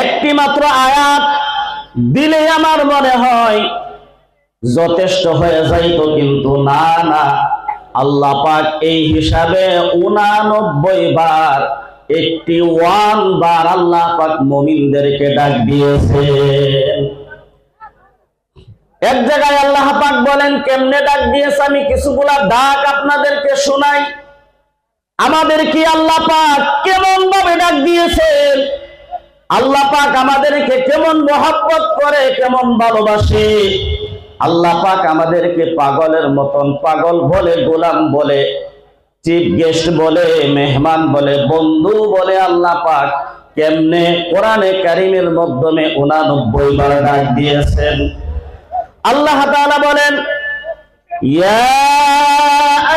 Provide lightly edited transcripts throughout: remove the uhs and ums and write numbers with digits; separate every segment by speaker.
Speaker 1: একটি মাত্র আয়াত দিলে আমার মনে হয় যথেষ্ট হয়ে যাইতো, কিন্তু না না, আল্লাহ পাক এই হিসাবে 89 বার 81 বার আল্লাহ পাক মুমিনদেরকে ডাক দিয়েছেন। এক জায়গায় আল্লাহ পাক বলেন কেমনে ডাক দিয়েছে, আমি কিছুগুলা ডাক আপনাদেরকে শোনাই। আমাদের কি আল্লাহ পাক কেমন ভাবে ডাক দিয়েছেন, আল্লাহ পাক আমাদেরকে কেমন মহব্বত করে, কেমন ভালোবাসে। আল্লাহ পাক আমাদেরকে পাগলের মতন পাগল বলে, গোলাম বলে, চিফ গেস্ট বলে, মেহমান বলে, বন্ধু বলে আল্লাহ পাক কেমনে কোরআনে কারীমের মাধ্যমে 89 বার ডাক দিয়েছেন। আল্লাহ তাআলা বলেন, ইয়া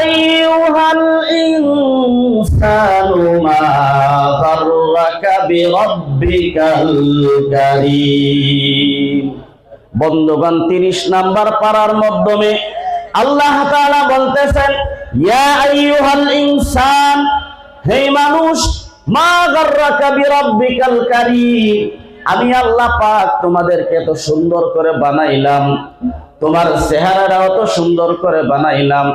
Speaker 1: আইয়ুহাল ইনসানু মা গাররাকা বিরাব্বিকাল কারীম। বন্ধুগণ, 30 নাম্বার পারার মাধ্যমে আল্লাহ তাআলা বলতেছেন, ইয়া আইয়ুহাল ইনসান, হে মানুষ, মা গাররাকা বিরাব্বিকাল কারীম, আমি আল্লাহ পাক তোমাদেরকে এত সুন্দর করে বানাইলাম, তোমার চেহারাটা অত সুন্দর করে বানাইলাম,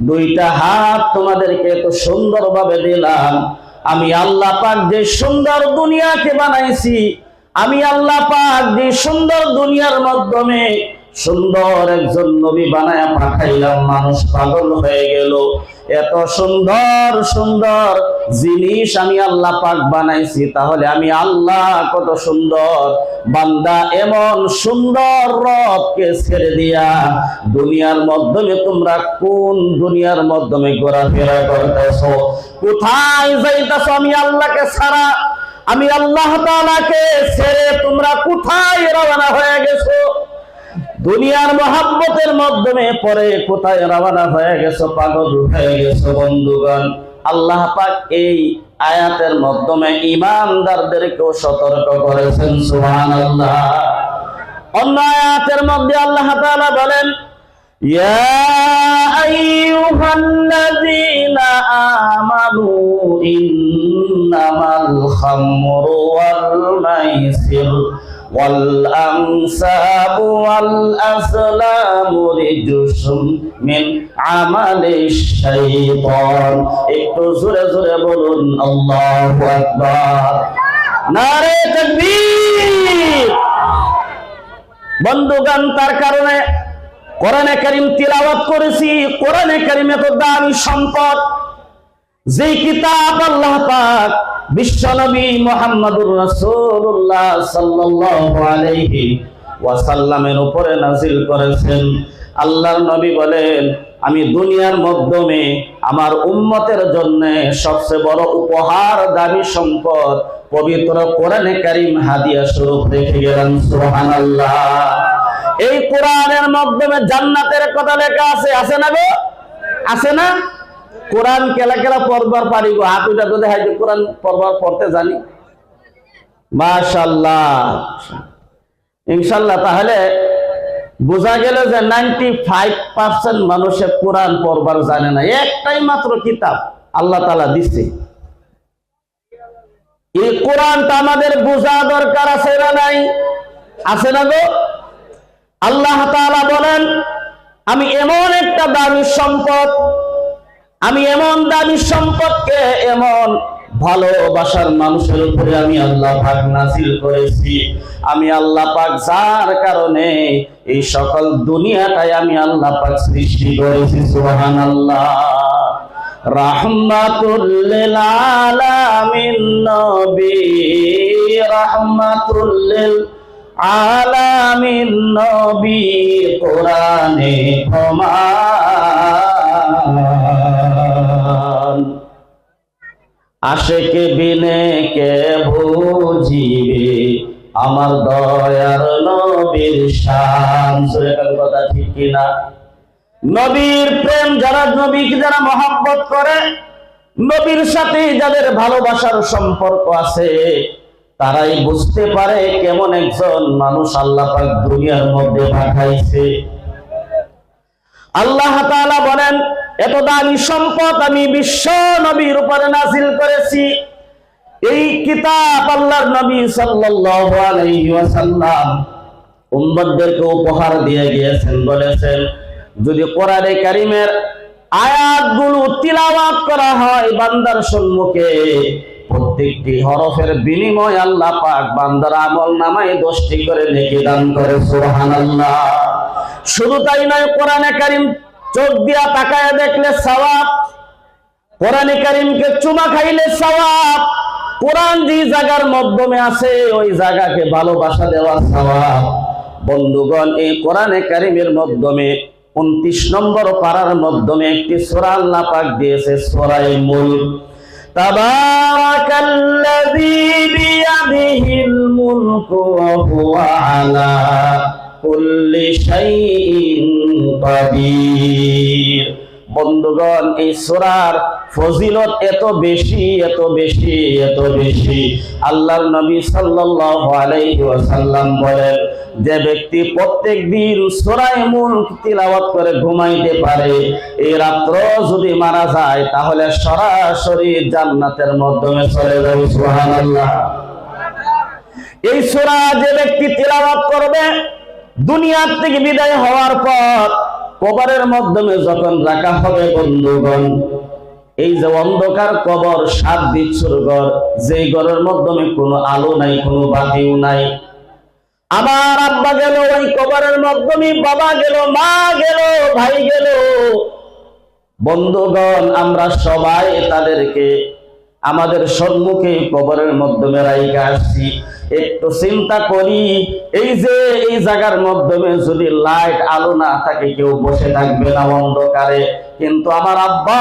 Speaker 1: দুইটা হাত তোমাদেরকে এত সুন্দর ভাবে দিলাম। আমি আল্লাহ পাক যে সুন্দর দুনিয়াকে বানাইছি, আমি আল্লাহ পাক যে সুন্দর দুনিয়ার মাধ্যমে সুন্দর একজন নবী বানায়া পাঠাইলাম, মানুষ পাগল হয়ে গেল। এত সুন্দর সুন্দর জিনিস আমি আল্লাহ পাক বানাইছি, তাহলে আমি আল্লাহ কত সুন্দর। বান্দা এমন সুন্দর রবকে ছেড়ে দিয়া দুনিয়ার মাধ্যমে তোমরা কোন দুনিয়ার মাধ্যমে ঘোরাফেরা করতেছো, কোথায় যাইতেছো? আমি আল্লাহকে ছাড়া, আমি আল্লাহ তাআলাকে ছেড়ে তোমরা কোথায় রওনা হয়ে গেছো? দুনিয়ার মহব্বতের মাধ্যমে পরে কোথায় রওনা হয়ে গেছো, পাগল হয়ে গেছো। বন্ধুগণ, আল্লাহ পাক এই আয়াতের মাধ্যমে ঈমানদারদেরকেও সতর্ক করেছেন। সুবহানাল্লাহ। অন্য আয়াতের মধ্যে আল্লাহ তাআলা বলেন, ইয়া আইয়ুহাল্লাযীনা আমানু ইন্নামাল খামরু ওয়াল মাইসির ওয়াল আনসাবু ওয়াল আসলামু রিজসুম মিন আমালিশ শাইতান। একটু জোরে জোরে বলুন আল্লাহু আকবার, নারে তাকবীর। বন্ধুগণ, তার কারণে কোরআনে কারীম তিলাওয়াত করেছি। কোরআনে কারীম এত দামি সম্পদ, যে কিতাব আল্লাহ পাক বিশ্বনবী মুহাম্মদুর রাসূলুল্লাহ সাল্লাল্লাহু আলাইহি ওয়াসাল্লামের উপরে নাযিল করেছেন। আল্লাহর নবী বলেন, আমি দুনিয়ার মাধ্যমে আমার উম্মতের জন্য সবচেয়ে বড় উপহার, দামি সম্পদ পবিত্র কোরআনে কারীম হাদিয়া স্বরূপ রেখে গেলেন। সুবহানাল্লাহ। এই কোরআনের মাধ্যমে জান্নাতের কথা লেখা আছে, আছে না গো? আছে না? কোরআন কেলা কেলা পড়বার পারি গো, হাত উঠা তো দেখাই যে কোরআন পড়বার পড়তে জানি। মাশাআল্লাহ, ইনশাআল্লাহ। তাহলে বোঝা গেল যে 95% মানুষে কোরআন পড়বার জানে না। একটাই মাত্র কিতাব আল্লাহ তাআলা দিচ্ছে। এই কোরআনটা আমাদের বোঝা দরকার আছে না নাই? আছে না গো? আল্লাহ তাআলা বলেন, আমি এমন একটা দামি সম্পদ, আমি এমন দামি সম্পদকে এমন ভালোবাসার মানুষের উপরে আমি আল্লাহ পাক নাযিল করেছি। আমি আল্লাহ পাক যার কারণে এই সকল দুনিয়াটাই আমি আল্লাহ পাক সৃষ্টি করেছি। সুবহানাল্লাহ। রাহমাতুল লিল আলামিন নবী, রাহমাতুল লিল আলামিন নবী, কোরআনে প্রমাণ। আশিকে বিনে কে বুঝিবে আমার দয়ার নবীর শান। সুরেখার কথা ঠিক কিনা? নবীর প্রেম যারা, নবীকে যারা মহব্বত করে, নবীর সাথে যাদের ভালোবাসার সম্পর্ক আছে, তারাই বুঝতে পারে কেমন একজন মানুষ আল্লাহ পাক দুনিয়ার মধ্যে পাঠাইছে। আল্লাহ তাআলা বলেন, এত দামি সম্পদ আমি বিশ্ব নবীর উপরে নাযিল করেছি। এই কিতাব আল্লাহর নবী সাল্লাল্লাহু আলাইহি ওয়াসাল্লাম উম্মতদেরকে উপহার দিয়ে গিয়েছেন, বলেছেন যদি কোরআনে কারীমের আয়াতগুলো তিলাওয়াত করা হয় বান্দার সম্মুখে, প্রত্যেকটি হরফের বিনিময়ে আল্লাহ পাক বান্দার আমলনামায় 10টি করে নেকি দান করে। সুবহানাল্লাহ। শুধু তাই নয়, কোরআনে কারীম চোখ দিয়া তাকায় দেখলে সওয়াব, কোরআনে কারীমকে চুমা খাইলে সওয়াব, কোরআন যে জায়গার মাধ্যমে আছে ওই জায়গাকে ভালোবাসা দেওয়া সওয়াব। বন্ধুগণ, এই কোরআনে কারীমের মাধ্যমে 29 নম্বর পারার মাধ্যমে একটি সূরা আল্লাহ পাক দিয়েছে, সূরা মুলক। তাবারাকাল্লাযী বিয়াদিহিল মুলকু ওয়া হুয়া আলা কুল্লি শাইইন কাদির। বন্ধুগণ, এই সূরার ফজিলত এত বেশি, এত বেশি, এত বেশি। আল্লাহর নবী সাল্লাল্লাহু আলাইহি ওয়াসাল্লাম বলেন, যে ব্যক্তি প্রত্যেকদিন সূরা মুলক তিলাওয়াত করে ঘুমাইতে পারে, এই রাত্র যদি মারা যায় তাহলে সরাসরি জান্নাতের মাধ্যমে চলে যাবে। সুবহানাল্লাহ। এই সূরা যে ব্যক্তি তিলাওয়াত করবে, দুনিয়ার থেকে বিদায় হওয়ার পর কবরের মাধ্যমে যখন রাখা হবে, বন্ধুগণ, এই যে অন্ধকার কবর, 7 বিচ্ছুর ঘর, যেই ঘরের মাধ্যমে কোনো আলো নাই, কোনো বাতিও নাই। আমার আব্বা গেল ওই কবরের মাধ্যমে, বাবা গেল, মা গেল, ভাই গেল। বন্ধুগণ, আমরা সবাই তাদেরকে আমাদের সম্মুখে কবরের মাধ্যমে রাইখা আসছি। একটু চিন্তা করি, এই যে এই জায়গার মাধ্যমে যদি লাইট আলো না থাকে, কেউ বসে থাকবে না অন্ধকারে, কিন্তু আমার আব্বা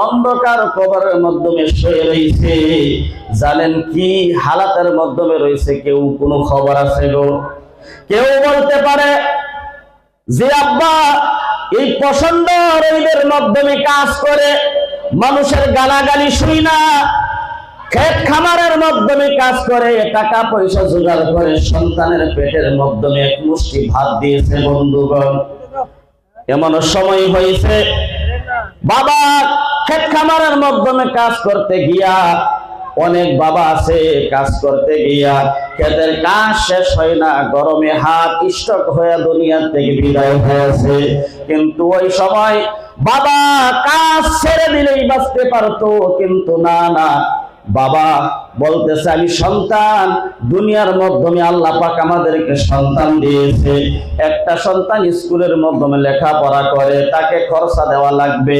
Speaker 1: অন্ধকার কবরের মাধ্যমে শুয়ে রয়েছে। জানেন কি হালাতের মাধ্যমে রয়েছে? কেউ কোনো খবর আছে গো? কেউ বলতে পারে যে আব্বা এই প্রচন্ড রোদের মাধ্যমে কাজ করে, মানুষের গালাগালি শুই না, ক্ষেত খামারের মাধ্যমে কাজ করে, টাকা পয়সা জোগাড় করে সন্তানের পেটের মাধ্যমে এক মুষ্টি ভাত দিয়েছে। বন্ধুগণ, এমন সময় হয়েছে বাবা ক্ষেত খামারের মাধ্যমে কাজ করতে গিয়া, অনেক বাবা আছে কাজ করতে গিয়া ক্ষেতের কাজ শেষ হয় না, গরমে হাত স্ট্রোক হয়ে দুনিয়া থেকে বিদায় হয়েছে। কিন্তু ওই সময় বাবা কাজ ছেড়ে দিলেই বাঁচতে পারতো, কিন্তু না, বাবা বলতেছে আমি সন্তান, দুনিয়ার মাধ্যমে আল্লাহ পাক আমাদেরকে সন্তান দিয়েছে, একটা সন্তান স্কুলের মাধ্যমে লেখাপড়া করে, তাকে খরচা দেওয়া লাগবে।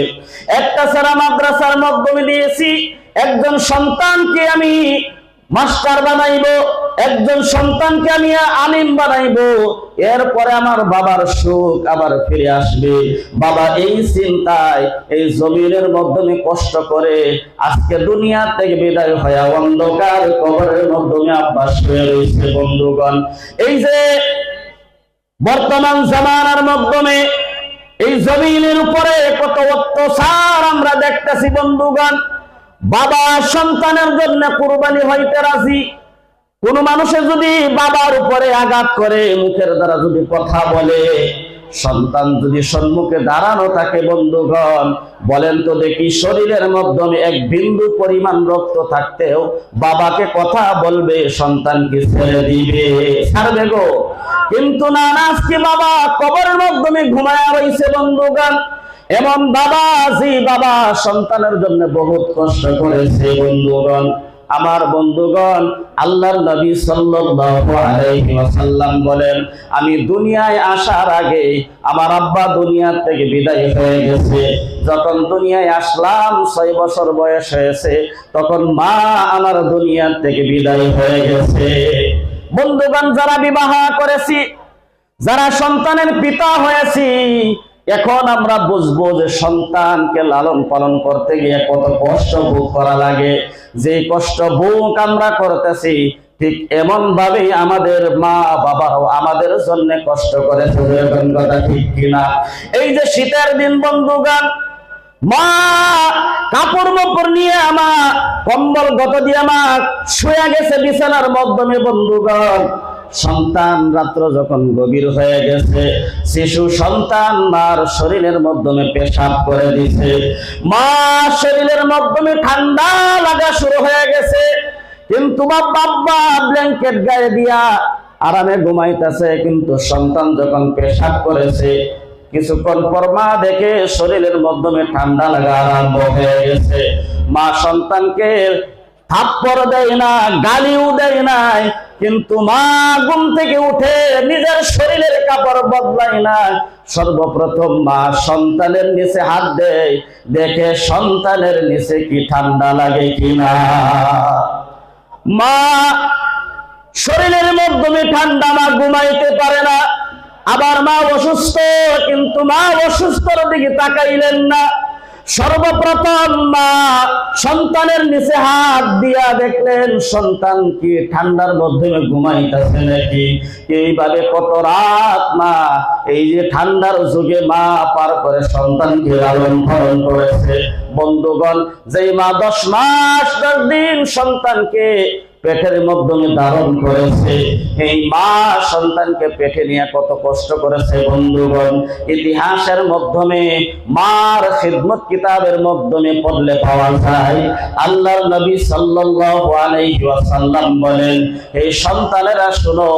Speaker 1: একটা সারা মাদ্রাসার মাধ্যমে দিয়েছি, একজন সন্তানকে আমি মাস্টার বানাইবো, একজন সন্তানকে আমি আলিম বানাইবো, এরপরে আমার বাবার সুখ আবার ফিরে আসবে। বাবা এই চিন্তায় এই জমিনের মাধ্যমে কষ্ট করে আজকে দুনিয়া থেকে বিদায় হয়ে অন্ধকার কবরের মাধ্যমে আব্বা শুয়ে রয়েছে। বন্ধুগণ, এই যে বর্তমান জামানার মাধ্যমে এই জমিনের উপরে কত অত্যাচার আমরা দেখতেছি। বন্ধুগণ, বাবা সন্তানের জন্য কুরবানি হইতে রাজি। কোন মানুষে যদি বাবার উপরে আঘাত করে, মুখের দ্বারা যদি কথা বলে, সন্তান যদি সম্মুখে দাঁড়ানো থাকে, বন্ধুগণ বলেন তো দেখি, শরীরের মাধ্যমে এক বিন্দু পরিমাণ রক্ত থাকতেও বাবাকে কথা বলবে, সন্তানকে ছেড়ে দিবে? ছাড়বে গো? কিন্তু না, আজকে বাবা কবরের মাধ্যমে ঘুমায়া রয়েছে। বন্ধুগণ, এমন বাবা, যে বাবা সন্তানের জন্য বহুত কষ্ট করেছে। বন্ধুগণ, আমার বন্ধুগণ, আল্লাহর নবী সাল্লাল্লাহু আলাইহি ওয়াসাল্লাম বলেন, আমি দুনিয়ায় আসার আগে আমার আব্বা দুনিয়া থেকে বিদায় হয়ে গেছে। যখন দুনিয়ায় আসলাম 6 বছর বয়স হয়েছে, তখন মা আমার দুনিয়া থেকে বিদায় হয়ে গেছে। বন্ধুগণ, যারা বিবাহ করেছি, যারা সন্তানের পিতা হয়েছি, এখন আমরা বুঝবো যে সন্তানকে লালন পালন করতে গিয়ে কত কষ্ট ভোগ করা লাগে। যে কষ্ট ভোগ আমরা করতেছি, ঠিক এমন ভাবেই আমাদের মা বাবাও আমাদের জন্য কষ্ট করেছে। কথা ঠিক কিনা? এই যে শীতের দিন, বন্ধুগণ, মা কাপড় মোপড় নিয়ে আমার কম্বল গত দিয়ে আমার শুয়ে গেছে বিছানার মাধ্যমে। বন্ধুগণ, সন্তান রাত্র যখন গভীর হয়ে গেছে, শিশু সন্তান মার শরীরের মাধ্যমে পেশাব করে দিছে, মা শরীরের মাধ্যমে ঠান্ডা লাগা শুরু হয়ে গেছে, কিন্তু বাবা ব্ল্যাঙ্কেট গায়ে দিয়া আরামে ঘুমাইতেছে, কিন্তু সন্তান যখন পেশাব করেছে কিছুক্ষণ পর মা দেখে শরীরের মাধ্যমে ঠান্ডা লাগা আরম্ভ হয়ে গেছে। মা সন্তানকে থাপ্পড় দেয় না, গালিও দেয় নাই, কিন্তু মা ঘুম থেকে উঠে নিজের শরীরের কাপড় বদলায় না, সর্বপ্রথম মা সন্তানের নিচে হাত দেয়, দেখে সন্তানের নিচে কি ঠান্ডা লাগে কিনা। মা শরীরের মাধ্যমে ঠান্ডা, মা ঘুমাইতে পারে না। আবার মা অসুস্থ, কিন্তু মা অসুস্থর দিকে তাকাইলেন না। সর্বপ্রথম মা সন্তানের নিচে হাত দিয়া দেখলেন সন্তান কি ঠান্ডার মাধ্যমে ঘুমাইতেছে নাকি। এইভাবে কত রাত মা এই যে ঠান্ডার যুগে মা পার করে সন্তানকে লালন পালন করেছে। বন্ধুগণ, যেই মা 10 মাস 10 দিন সন্তানকে পেটের মাধ্যমে ধারণ করেছে, এই মা সন্তানকে পেটে নিয়ে কত কষ্ট করেছে। বন্ধুগণ, ইতিহাসের মাধ্যমে মার খিদমত কিতাবের মাধ্যমে পড়লে পাওয়া যায়। আল্লাহর নবী সাল্লাল্লাহু আলাইহি ওয়াসাল্লাম বলেন, এই সন্তানেরা শোনো,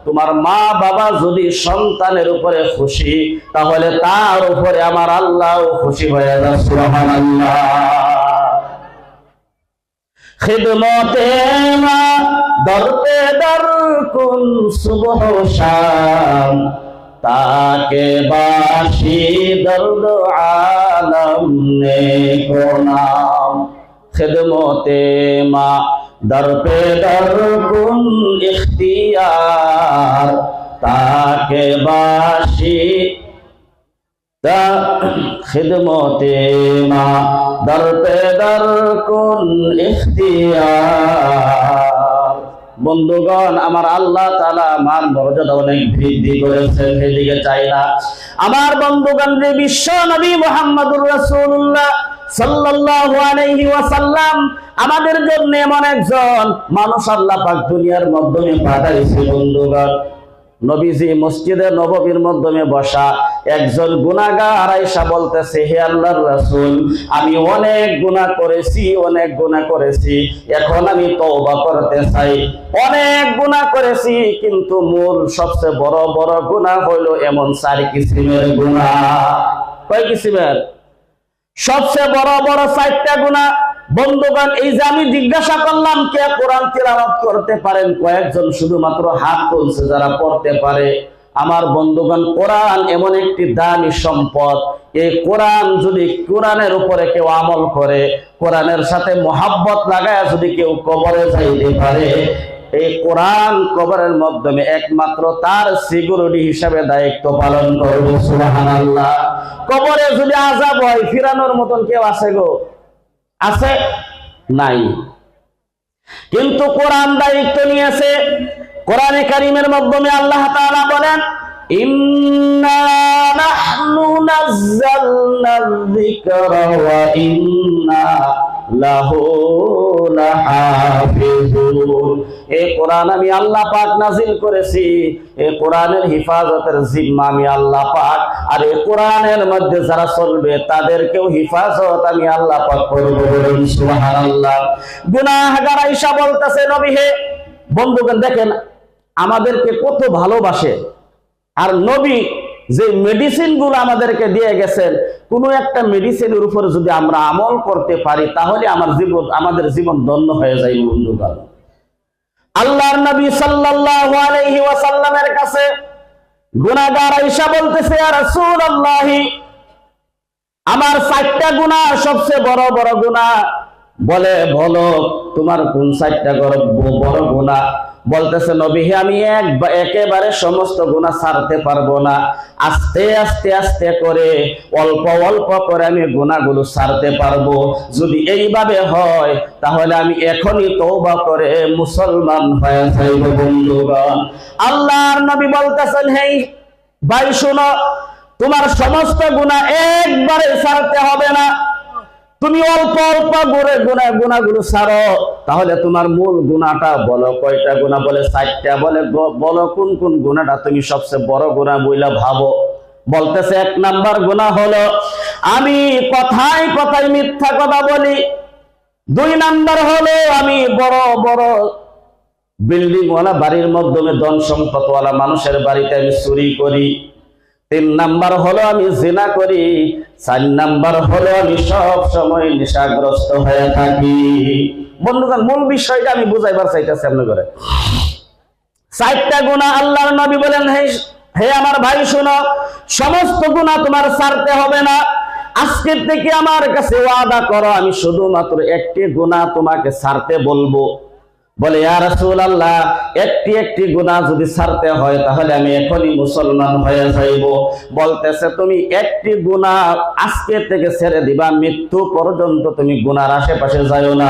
Speaker 1: তোমার মা বাবা যদি সন্তানের উপরে খুশি, তাহলে তার উপরে আমার আল্লাহও খুশি হয়ে যায়। সুবহানাল্লাহ। খিদমতে মা দর পে দর কুন সুবহ শাম, তাকে বাসি দর্দ আলম নে কো নাম। খিদমতে মা দর পে দর কুন ইখতিয়ার, তাকে বাসি খিদমতে মা দর পে দর কুন ইখতিয়ার। বন্ধুগণ, আমার আল্লাহ তাআলা আমার মর্যাদা অনেক বৃদ্ধি করেছেন, সেদিকে চাই না। আমার বন্ধুগণ, যে বিশ্ব নবী মুহাম্মদুর রাসূলুল্লাহ সাল্লাল্লাহু আলাইহি ওয়াসাল্লাম আমাদের জন্য এমন একজন মানুষ আল্লাহ পাক দুনিয়ার মাধ্যমে পাঠাইছে। বন্ধুগণ, নবীজি মসজিদে নববীর মাধ্যমে বসা একজন গুনাহগার আয়েশা বলতেছে, হে আল্লাহর রাসূল, আমি অনেক গুনাহ করেছি, এখন আমি তওবা করতে চাই। অনেক গুনাহ করেছি, কিন্তু মূল সবচেয়ে বড় বড় গুনাহ হলো এমন 4 কিসিমের গুনাহ। কয় কিসিমের? সবচেয়ে বড় বড় 4টা গুনাহ। বন্ধুগণ, এই যে আমি জিজ্ঞাসা করলাম কে কোরআন তিলাওয়াত করতে পারেন, কয়েকজন শুধুমাত্র হাত তুলছে যারা পড়তে পারে। আমার বন্ধুগণ, কোরআন এমন একটি দামি সম্পদ, এই কোরআন যদি কোরআনের উপরে কেউ আমল করে, কোরআনের সাথে মহাব্বত লাগায় যদি কেউ কবরে যাইতে পারে, এই কোরআন কবরের মাধ্যমে একমাত্র তার সিকিউরিটি হিসাবে দায়িত্ব পালন করবে। সুবহানাল্লাহ। কবরে যদি আযাব হয়, ফিরানোর মতন কেউ আছে গো? আছে? নাই। কিন্তু কোরআন দায়িত্ব নিয়েছে। কোরআনে কারীমের মাধ্যমে আল্লাহ তাআলা বলেন, ইন্না নাহনু নাযালনা যিকরা ওয়া ইন্না লাহু লাহাফিজুন। এই কোরআন আমি আল্লাহ পাক নাজিল করেছি, এই কোরআনের হিফাজতের জিম্মা আমি আল্লাহ পাক, আর এই কোরআনের মধ্যে যারা চলবে তাদেরকেও হিফাজত আমি আল্লাহ পাক করব। সুবহানাল্লাহ। গুনাহগার আয়েশা বলতেছে, নবী হে, বন্ধুগণ দেখেন আমাদেরকে কত ভালোবাসে, আর নবী যে মেডিসিন গুলো আমাদেরকে দিয়ে গেছেন, কোন একটা মেডিসিনের উপর যদি আমরা আমল করতে পারি তাহলে আমাদের জীবন ধন্য হয়ে যায়। বন্ধুগণ, আল্লাহর নবী সাল্লাল্লাহু আলাইহি ওয়াসাল্লামের কাছে গুনাহগার আয়েশা বলতেছে, ইয়া রাসূলুল্লাহ, আমার 4টা গুনাহ সবচেয়ে বড় বড় গুনাহ। বলে, বলো তোমার কোন 4টা বড় গুনাহ? বলতেছে, নবী হে, আমি একেবারে সমস্ত গুনাহ ছাড়তে পারবো না, আস্তে আস্তে আস্তে করে অল্প অল্প করে আমি গুনাহগুলো ছাড়তে পারবো। যদি এইভাবে হয় তাহলে আমি এখনই তওবা করে মুসলমান হয়ে যাইব। বন্ধুগণ, আল্লাহর নবী বলতেছেন, হে ভাই শোনো, তোমার সমস্ত গুনাহ একবারে ছাড়তে হবে না, তুমি অল্প অল্প করে গুনাহগুলো ছাড়ো, তাহলে তোমার মূল গুনাহটা বলো কয়টা গুনাহ? বলে 4টা। বলে বলো কোন কোন গুনাহটা তুমি সবচেয়ে বড় গুনাহ বইলা ভাবো? বলতেছে 1 নাম্বার গুনাহ হলো আমি কথায় কথায় মিথ্যা কথা বলি। 2 নাম্বার হলো আমি বড় বড় বিল্ডিং ওয়ালা বাড়ির মাধ্যমে ধন সম্পদওয়ালা মানুষের বাড়িতে আমি চুরি করি। 3 নাম্বার হলো আমি জিনা করি। 4 নাম্বার হলো আমি সব সময় নেশাগ্রস্ত হয়ে থাকি। বন্ধুগণ, মূল বিষয়টা আমি বুঝাইবার চাইতেছি আপনাদের। 4টা গুনাহ আল্লাহর নবী বলেন, হে আমার ভাই শোনো, সমস্ত গুনাহ তোমার ছাড়তে হবে না। আজকের থেকে আমার কাছে ওয়াদা করো, আমি শুধুমাত্র একটি গুনাহ তোমাকে ছাড়তে বলবো। বলে ইয়া রাসূলুল্লাহ, একটি গুনাহ যদি ছাড়তে হয় তাহলে আমি এখনই মুসলমান হয়ে যাইব। বলতেছে তুমি একটি গুনাহ আজকে থেকে ছেড়ে দিবা, মৃত্যু পর্যন্ত তুমি গুনাহর আশেপাশে যাইও না।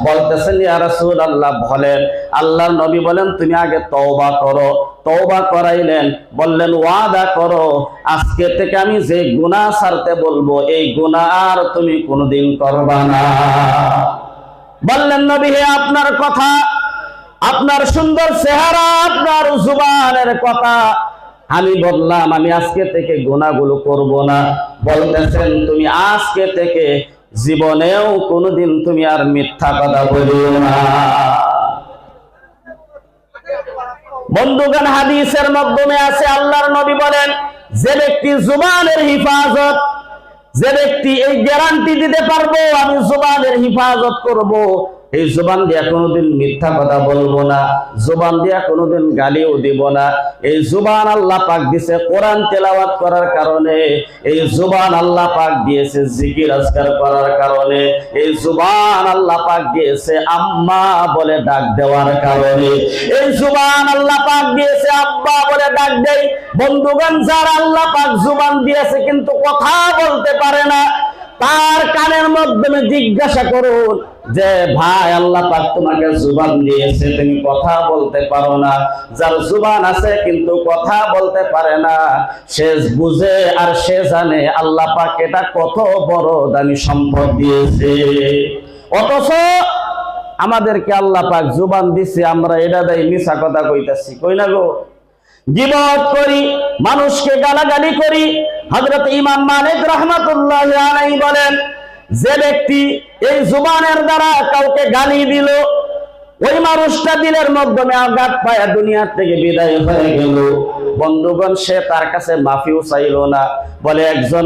Speaker 1: বলতেছেন ইয়া রাসূলুল্লাহ বলেন। আল্লাহর নবী বলেন তুমি আগে তওবা করো। তওবা করাইলেন, বললেন ওয়াদা করো আজকে থেকে আমি যে গুনাহ ছাড়তে বলবো এই গুনাহ আর তুমি কোনোদিন করবা না। বললেন নবী, হে আপনার কথা, আপনার সুন্দর চেহারা, আপনার জুবানের কথা আমি বললাম আমি আজকে থেকে গুনাহগুলো করব না। বলতেছেন তুমি আজকে থেকে জীবনেও কোনোদিন তুমি আর মিথ্যা কথা বলিও না। বন্ধুগণ, হাদিসের মাধ্যমে আছে আল্লাহর নবী বলেন যে ব্যক্তি জুবানের হিফাজত, যে ব্যক্তি এই গ্যারান্টি দিতে পারবো আমি জুবানের হিফাজত করব, এই জুবান দিয়া কোনোদিন মিথ্যা কথা বলবো না, জুবান দিয়া কোনোদিন গালিও দিব না। এই জুবান আল্লাহ পাক দিয়েছে কোরআন তেলাওয়াত করার কারণে, এই জুবান আল্লাহ পাক দিয়েছে জিকির আজকার করার কারণে, এই জুবান আল্লাহ পাক দিয়েছে আম্মা বলে ডাক দেওয়ার কারণে, এই জুবান আল্লাহ পাক দিয়েছে আব্বা বলে ডাক দেই। বন্ধুগণ, যারা আল্লাহ পাক জুবান দিয়েছে কিন্তু কথা বলতে পারে না, তার কানের মাধ্যমে জিজ্ঞাসা করুন যে ভাই আল্লাহ পাক তোমাকে জুবান দিয়েছে, তুমি কথা বলতে পারো না। যার জুবান আছে কিন্তু কথা বলতে পারে না, সে বুঝে আর সে জানে আল্লাহ পাক এটা কত বড় দামি সম্পদ দিয়েছে। অথচ আমাদেরকে আল্লাহ পাক জুবান দিছে, আমরা এটা দেই মিছা কথা কইতাছি, কই না গো? গীবত করি, মানুষকে গালাগালি করি। হযরত ইমাম মালিক রাহমাতুল্লাহি আলাইহি বলেন যে ব্যক্তি এই জুবানের দ্বারা কাউকে গালি দিল, ওই মানুষটা দিলের মাধ্যমে আঘাত পায় দুনিয়া থেকে বিদায় হয়ে গেল। বন্ধুগণ, সে তার কাছে মাফিও চাইল না। বলে একজন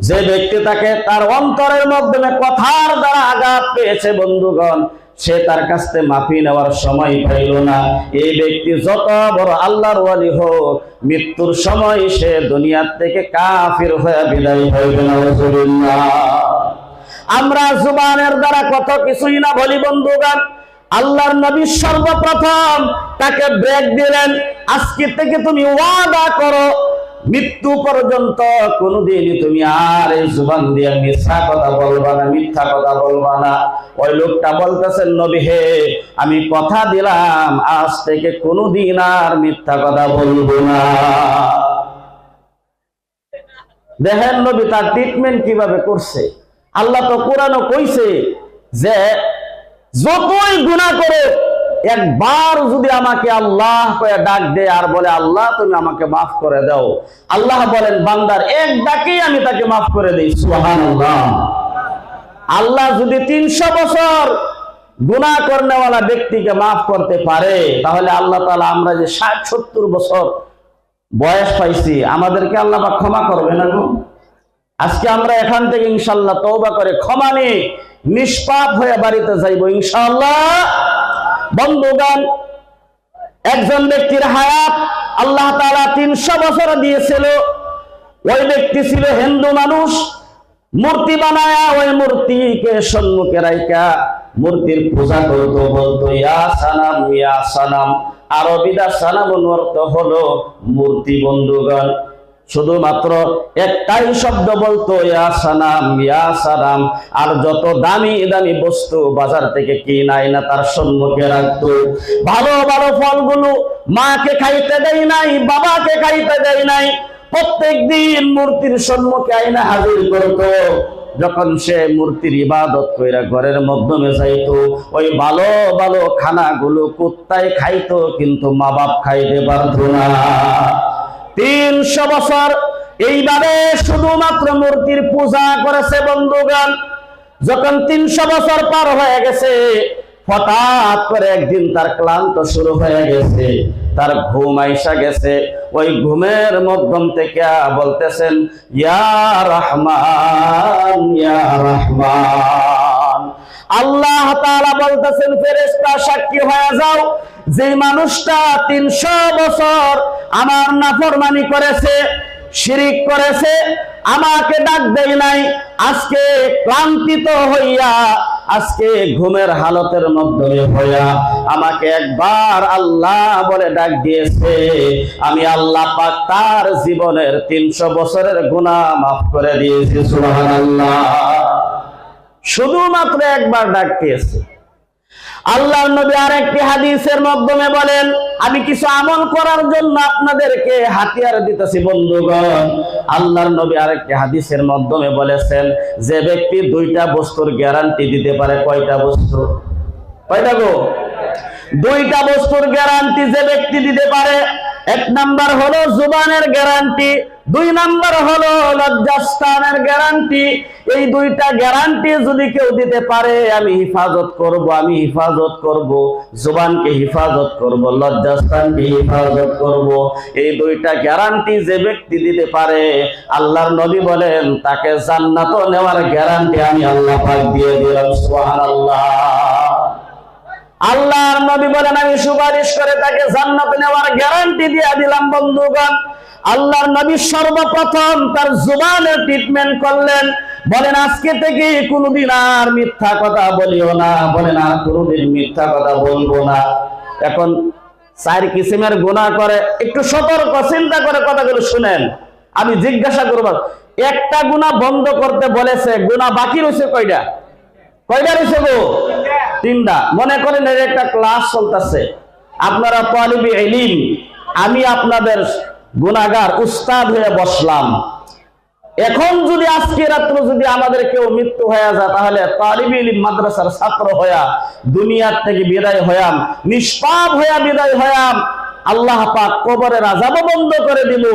Speaker 1: যে ব্যক্তি তাকে তার অন্তরের মাধ্যমে কথার দ্বারা আঘাত পেয়েছে, বন্ধুগণ সে তার কাছ থেকে মাফি নেওয়ার সময় পাইল না। এই ব্যক্তি যত বড় আল্লাহর ওয়ালি হোক, মৃত্যুর সময় সে দুনিয়া থেকে কাফির হয়ে বিদায় হইবে না। আমরা জুবানের দ্বারা কত কিছুই না বলি। বন্ধুগণ, আল্লাহর নবী সর্বপ্রথম তাকে ব্রেক দিলেন, আজকে থেকে তুমি ওয়াদা করো মৃত্যু পর্যন্ত কোনোদিনই তুমি আর এই জুবান দিয়ে মিথ্যা কথা বলবা না, মিথ্যা কথা বলবা না। ওই লোকটা বলতেছেন নবী হে, আমি কথা দিলাম আজ থেকে কোনোদিন আর মিথ্যা কথা বলবো না। দেখেন নবী তার ট্রিটমেন্ট কিভাবে করছে। আল্লাহ তো কোরআনও কইছে যে যতই গুনাহ করে একবার যদি আমাকে আল্লাহ কয়ে ডাক দে আর বলে আল্লাহ তুমি আমাকে মাফ করে দাও, আল্লাহ বলেন বান্দার এক ডাকেই আমি তাকে মাফ করে দেই। সুবহানাল্লাহ। আল্লাহ যদি 300 বছর গুনাহ করনেওয়ালা ব্যক্তিকে মাফ করতে পারে, তাহলে আল্লাহ তাআলা আমরা যে 60-70 বছর বয়স পাইছি আমাদেরকে আল্লাহ পাক ক্ষমা করবে না গো? আজকে আমরা এখান থেকে ইনশাআল্লাহ তওবা করে ক্ষমা নিয়ে নিষ্পাপ হয়ে বাড়িতে যাইব ইনশাআল্লাহ। বন্ধুগণ, একজন ব্যক্তির হায়াত আল্লাহ তাআলা 300 বছর দিয়েছিল। ওই ব্যক্তি ছিল হিন্দু মানুষ, মূর্তি বানায়া ওই মূর্তিকে সম্মুখে রাইখা মূর্তির পূজা করত, বলতো ইয়া সানাম ইয়া সানাম। আরবিদা সানামুন অর্থ হলো মূর্তি। বন্ধুগণ, শুধুমাত্র একটাই শব্দ বলতো ইয়া সানাম ইয়া সানাম। আর যত দামি দামি বস্তু বাজার থেকে কিনাই না তার সম্মুখে রাখতো। ভালো ভালো ফলগুলো মাকে খাইতে দেয় নাই, বাবাকে খাইতে দেয় নাই, প্রত্যেক দিন মূর্তির সম্মুখে আইনা হাজির করতো। যখন সে মূর্তির ইবাদত কইরা ঘরের মাধ্যমে যাইতো, ওই ভালো ভালো খানাগুলো কুত্তায় খাইতো, কিন্তু মা বাপ খাইতে পারত না। 300 বছর এইভাবে শুধুমাত্র মূর্তির পূজা করেছে বন্ধুগণ। যখন 300 বছর পার হয়ে গেছে, হঠাৎ করে একদিন তার ক্লান্ত শুরু হয়ে গেছে, তার ঘুম আইসা গেছে। ওই ঘুমের মাধ্যম থেকে বলতেছেন, ইয়া রহমান ইয়া রহমান। আল্লাহ তাআলা বলতেছেন, ফেরেশতা সাক্ষী হয়ে যাও, যে মানুষটা 300 বছর আমার নাফরমানি করেছে, শিরিক করেছে, আমাকে ডাক দেয় নাই, আজকে ক্লান্তিত হইয়া, আজকে ঘুমের হালতের মাধ্যমে হইয়া আমাকে একবার আল্লাহ বলে ডাক দিয়েছে, আমি আল্লাহ পাক তার জীবনের 300 বছরের গুনাহ মাফ করে দিয়েছি। সুবহানাল্লাহ। শুধুমাত্র একবার ডাক দিয়েছে। আল্লাহর নবী আরেকটি হাদিসের মাধ্যমে বলেন, আমি কিছু আমল করার জন্য আপনাদেরকে হাতিয়ার দিতেছি বন্ধুগণ। আল্লাহর নবী আরেকটি হাদিসের মাধ্যমে বলেছেন, যে ব্যক্তি 2টা বস্তুর গ্যারান্টি দিতে পারে। কয়টা বস্তু? কয়টা গো? 2টা বস্তুর গ্যারান্টি যে ব্যক্তি দিতে পারে, 1 নাম্বার হলো জুবানের গ্যারান্টি, 2 নাম্বার হলো লজ্জাস্থানের গ্যারান্টি। এই 2টা গ্যারান্টি যদি কেউ দিতে পারে, আমি হিফাজত করব, আমি হিফাজত করব, জুবানকে হিফাজত করব, লজ্জাস্থানকে হিফাজত করব। এই 2টা গ্যারান্টি যে ব্যক্তি দিতে পারে, আল্লাহর নবী বলেন, তাকে জান্নাত নেওয়ার গ্যারান্টি আমি আল্লাহ পাক দিয়ে দিলাম। সুবহানাল্লাহ। আল্লাহর নবী বলেন, আমি সুপারিশ করে তাকে জান্নাতে নেওয়ার গ্যারান্টি দিয়ে দিলাম। বন্ধুগণ, আল্লাহর নবী সর্বপ্রথম তার জুবানের ট্রিটমেন্ট করলেন। বলেন, আজকে থেকে কোনোদিন আর মিথ্যা কথা বলিও না। বলেন, আর কোনোদিন মিথ্যা কথা বলবো না। এখন 4 কিসিমের গুনাহ করে, একটু সতর্ক চিন্তা করে কথাগুলো শুনেন। আমি জিজ্ঞাসা করব, একটা গুনাহ বন্ধ করতে বলেছে, গুনাহ বাকি রয়েছে কয়টা? কয়টা রয়েছে গো? 3টা। মনে করেন এর একটা ক্লাস চলতেছে, আপনারা তালিবে ইলম, আমি আপনাদের গুনাহগার উস্তাদ হয়ে বসলাম। এখন যদি আজকে রাত্র যদি আমাদের কেউ মৃত্যু হয়ে যায়, তাহলে তালিবে ইলম মাদ্রাসার ছাত্র হইয়া দুনিয়ার থেকে বিদায় হইয়াম, নিষ্পাপ হইয়া বিদায় হইয়াম, আল্লাহ পাক কবরের আযাব বন্ধ করে দিল,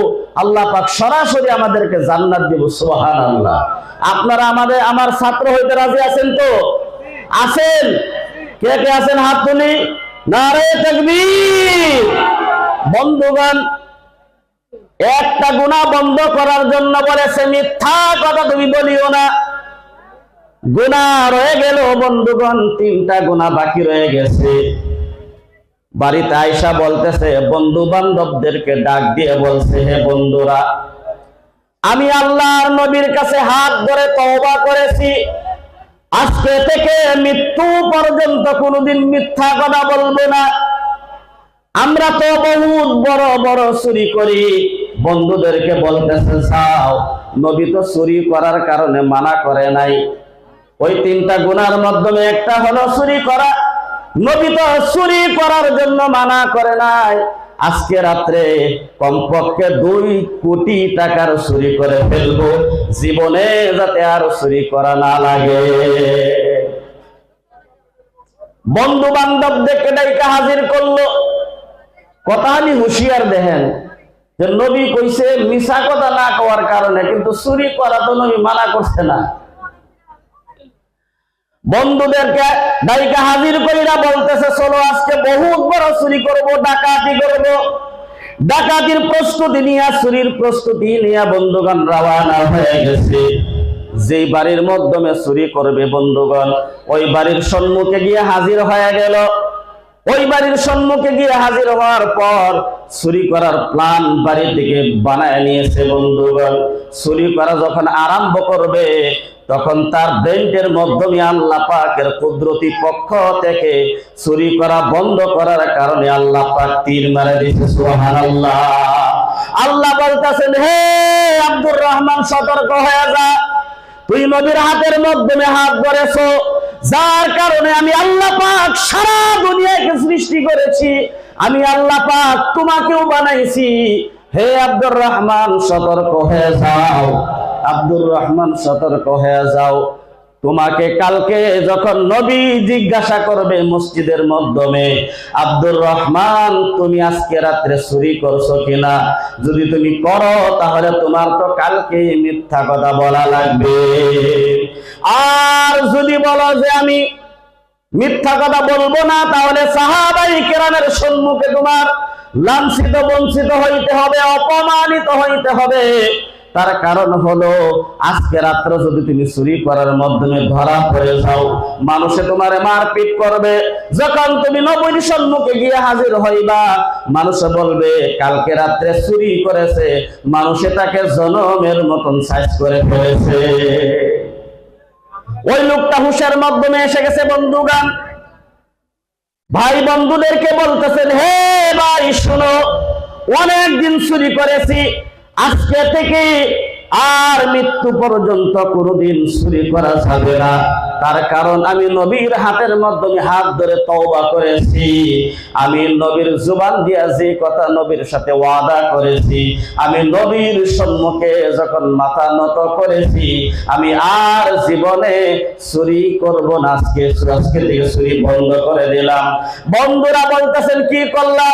Speaker 1: আল্লাহ পাক সরাসরি আমাদেরকে জান্নাত দিব। সুবহানাল্লাহ। আপনারা আমার ছাত্র হইতে রাজি আছেন তো? আছেন? কে কে আছেন হাত তুলি। নারে তাকবীর। বন্ধুগণ, একটা গুনাহ বন্ধ করার জন্য বলেছে, মিথ্যা কথা তুমি বলিও না। গুনাহ রয়ে গেল বন্ধুগণ, 3টা গুনাহ বাকি রয়ে গেছে। বাড়িতে আয়েশা বলতেছে, বন্ধু বান্ধবদেরকে ডাক দিয়ে বলছে, হে বন্ধুরা, আমি আল্লাহর নবীর কাছে হাত ধরে তওবা করেছি, আজকে থেকে মৃত্যু পর্যন্ত কোনোদিন মিথ্যা কথা বলবো না। আমরা তো বহুত বড় বড় চুরি করি। বন্ধুদেরকে বলতেছে, যাও, নবী তো চুরি করার কারণে মানা করে নাই। ওই 3টা গুনার মাধ্যমে একটা হলো চুরি করা। নবী তো চুরি করার জন্য মানা করে নাই। আজকে রাত্রে কমপক্ষে 2 কোটি টাকার চুরি করে ফেলবো, জীবনে যাতে আর চুরি করা না লাগে। বন্ধু বান্ধবদেরকে ডাইকা হাজির করলো। কথা আমি হুঁশিয়ার দেখেন, যে নবী কইছে মিছা কথা না কওয়ার কারণে, কিন্তু চুরি করা তো নবী মানা করছে না। বন্ধুদেরকে ডাইকা হাজির কইরা বলতেছে, চলো আজকে বহুত বড় চুরি করব, ডাকাতি করব। ডাকাতির প্রস্তুতি নিয়ে, চুরির প্রস্তুতি নিয়ে বন্ধুগণ রওনা হয়ে গেছে। যেই বাড়ির মাধ্যমে চুরি করবে বন্ধুগণ, ওই বাড়ির সম্মুখে গিয়ে হাজির হয়ে গেল। ওই বাড়ির সম্মুখে গিয়ে হাজির হওয়ার পর চুরি করার প্ল্যান বাড়ির দিকে বানায় নিয়েছে বন্ধুগণ। চুরি করা যখন আরম্ভ করবে, তখন তার ব্রেনের মাধ্যমে আল্লাহ পাকের কুদরতি পক্ষ থেকে চুরি করা বন্ধ করার কারণে আল্লাহ পাক তীর মেরে দিয়েছে। সুবহানাল্লাহ। আল্লাহ বলতেছেন, হে আব্দুর রহমান, সতর্ক হয়ে যা। তুই নবীর হাতের মাধ্যমে হাত ধরেছো, যার কারণে আমি আল্লাহ পাক সারা দুনিয়াকে সৃষ্টি করেছি, আমি আল্লাহ পাক তোমাকেও বানাইছি। হে আব্দুর রহমান, সতর্ক হয়ে যাও। আব্দুর রহমান সতর্ক হয়ে যাও, তোমাকে কালকে যখন নবী জিজ্ঞাসা করবে মসজিদের মাধ্যমে, আব্দুর রহমান তুমি আজকে রাত্রে চুরি করছো কিনা, যদি তুমি করো তাহলে তোমার তো কালকে মিথ্যা কথা বলা লাগবে। আর যদি বলো যে আমি মিথ্যা কথা বলবো না, তাহলে সাহাবায়ে কেরামের সম্মুখে তোমার লাঞ্ছিত বঞ্চিত হইতে হবে, অপমানিত হইতে হবে। তার কারণ হলো আজকে রাত্রে যদি তুমি চুরি করার মাধ্যমে ধরা পড়ে যাও, মানুষে তোমারে মারপিট করবে। যখন তুমি নবীর সম্মুখে গিয়ে হাজির হইবা, মানুষে বলবে কালকে রাত্রে চুরি করেছে, মানুষে তাকে জনমের মতন সাইজ করে ফেলেছে। ওই লোকটা হুঁশের মাধ্যমে এসে গেছে। বন্ধুগান, ভাই বন্ধুদেরকে বলতেছেন, হে ভাই শুনো, অনেকদিন চুরি করেছি, আজকে থেকে আর মৃত্যু পর্যন্ত কোনোদিন চুরি করা যাবে না। তার কারণ আমি নবীর হাতের মাধ্যমে হাত ধরে তওবা করেছি, আমি নবীর জুবান দিয়া যে কথা নবীর সাথে ওয়াদা করেছি, আমি নবীর সম্মুখে যখন মাথা নত করেছি, আমি আর জীবনে চুরি করব না। আজকে থেকে চুরি বন্ধ করে দিলাম। বন্ধুরা বলতেছেন, কি করলা?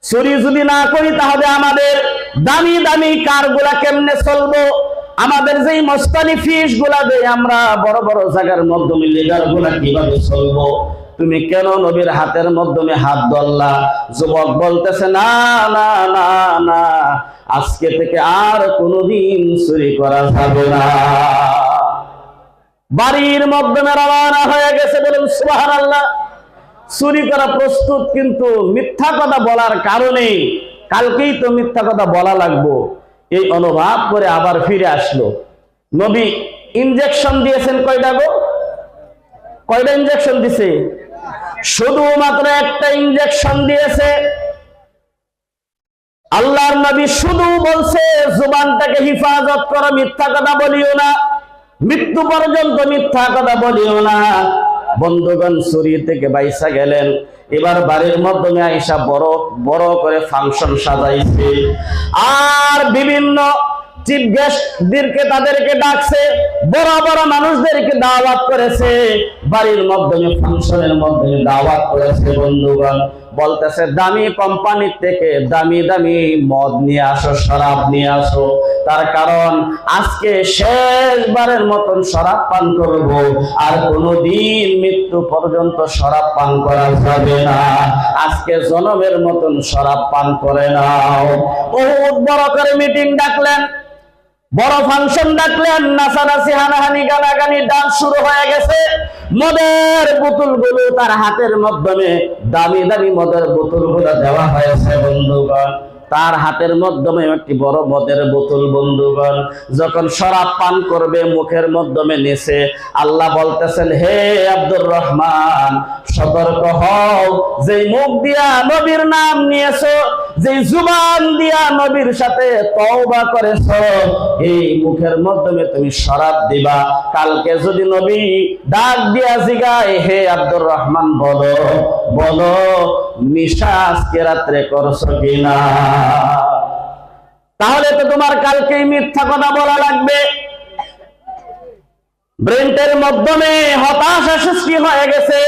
Speaker 1: চুরি যদি না করি তাহলে আমাদের দামি দামি কার গুলা কেমনে চলবো? আমাদের যেই মস্তানি ফিস গুলা দেয় আমরা বড় বড় জায়গার মাধ্যমে লিগার গুলা কিভাবে চলবো? তুমি কেন নবীর হাতের মাধ্যমে হাত ধরলা? যুবক বলতেছে, না না না না, আজকে থেকে আর কোনোদিন চুরি করা যাবে না। বাড়ির মাধ্যমে রওনা হয়ে গেছে। বলেন সুবহানাল্লাহ। চুরি করা প্রস্তুত, কিন্তু মিথ্যা কথা বলার কারণে কালকেই তো মিথ্যা কথা বলা লাগবো, এই অনুভব করে আবার ফিরে আসলো। নবী ইনজেকশন দিয়েছেন কয়টা গো? কয়টা ইনজেকশন দিছে? শুধুমাত্র একটা ইনজেকশন দিয়েছে। আল্লাহর নবী শুধু বলছে জুবানটাকে হিফাজত করো, মিথ্যা কথা বলিও না, মৃত্যু পর্যন্ত মিথ্যা কথা বলিও না। বন্ধুগণ, চুরি থেকে বাইসা গেলেন। এবার বাড়ির মাধ্যমে আইসা বড় বড় করে ফাংশন সাজাইছে, আর বিভিন্ন চিফ গেস্টদেরকে তাদেরকে ডাকছে, বড় বড় মানুষদেরকে দাওয়াত করেছে, বাড়ির মাধ্যমে ফাংশনের মাধ্যমে দাওয়াত করেছে। বন্ধুগণ বলতেছে, দামি কোম্পানির থেকে দামি দামি মদ নিয়ে আসো, শরাব নিয়ে আসো। তার কারণ আজকে শেষবারের মতন শরাব পান করব, আর কোনোদিন মৃত্যু পর্যন্ত শরাব পান করা যাবে না। আজকে জনমের মতন শরাব পান করে নাও। বহুত বড় করে মিটিং ডাকলেন, বড় ফাংশন ডাকলেন, নাচানাচি, হানাহানি, গালাগানি, ডান্স শুরু হয়ে গেছে। মদের বোতলগুলো তার হাতের মাধ্যমে দামি দামি মদের বোতলগুলো দেওয়া হয়েছে। বন্ধুগণ, তার হাতের মাধ্যমে একটি বড় মদের বোতল। বন্ধুগণ, যখন শরাব পান করবে মুখের মাধ্যমে নিছে। আল্লাহ বলতেছেন, হে আব্দুর রহমান, সতর্ক হও, যে মুখ দিয়া নবীর নাম নিয়েছো, যে জুবান দিয়া নবীর সাথে তওবা করেছো, এই মুখের মাধ্যমে তুমি শরাব দিবা। কালকে যদি নবী ডাক দিয়া জিগায়, হে আব্দুর রহমান, বলো বলো নিশা আজকে রাত্রে করছো কিনা, তাহলে তো তোমার কালকেই মিথ্যা কথা বলা লাগবে। ব্রেন্টের মাধ্যমে হতাশা সৃষ্টি হয়ে গেছে,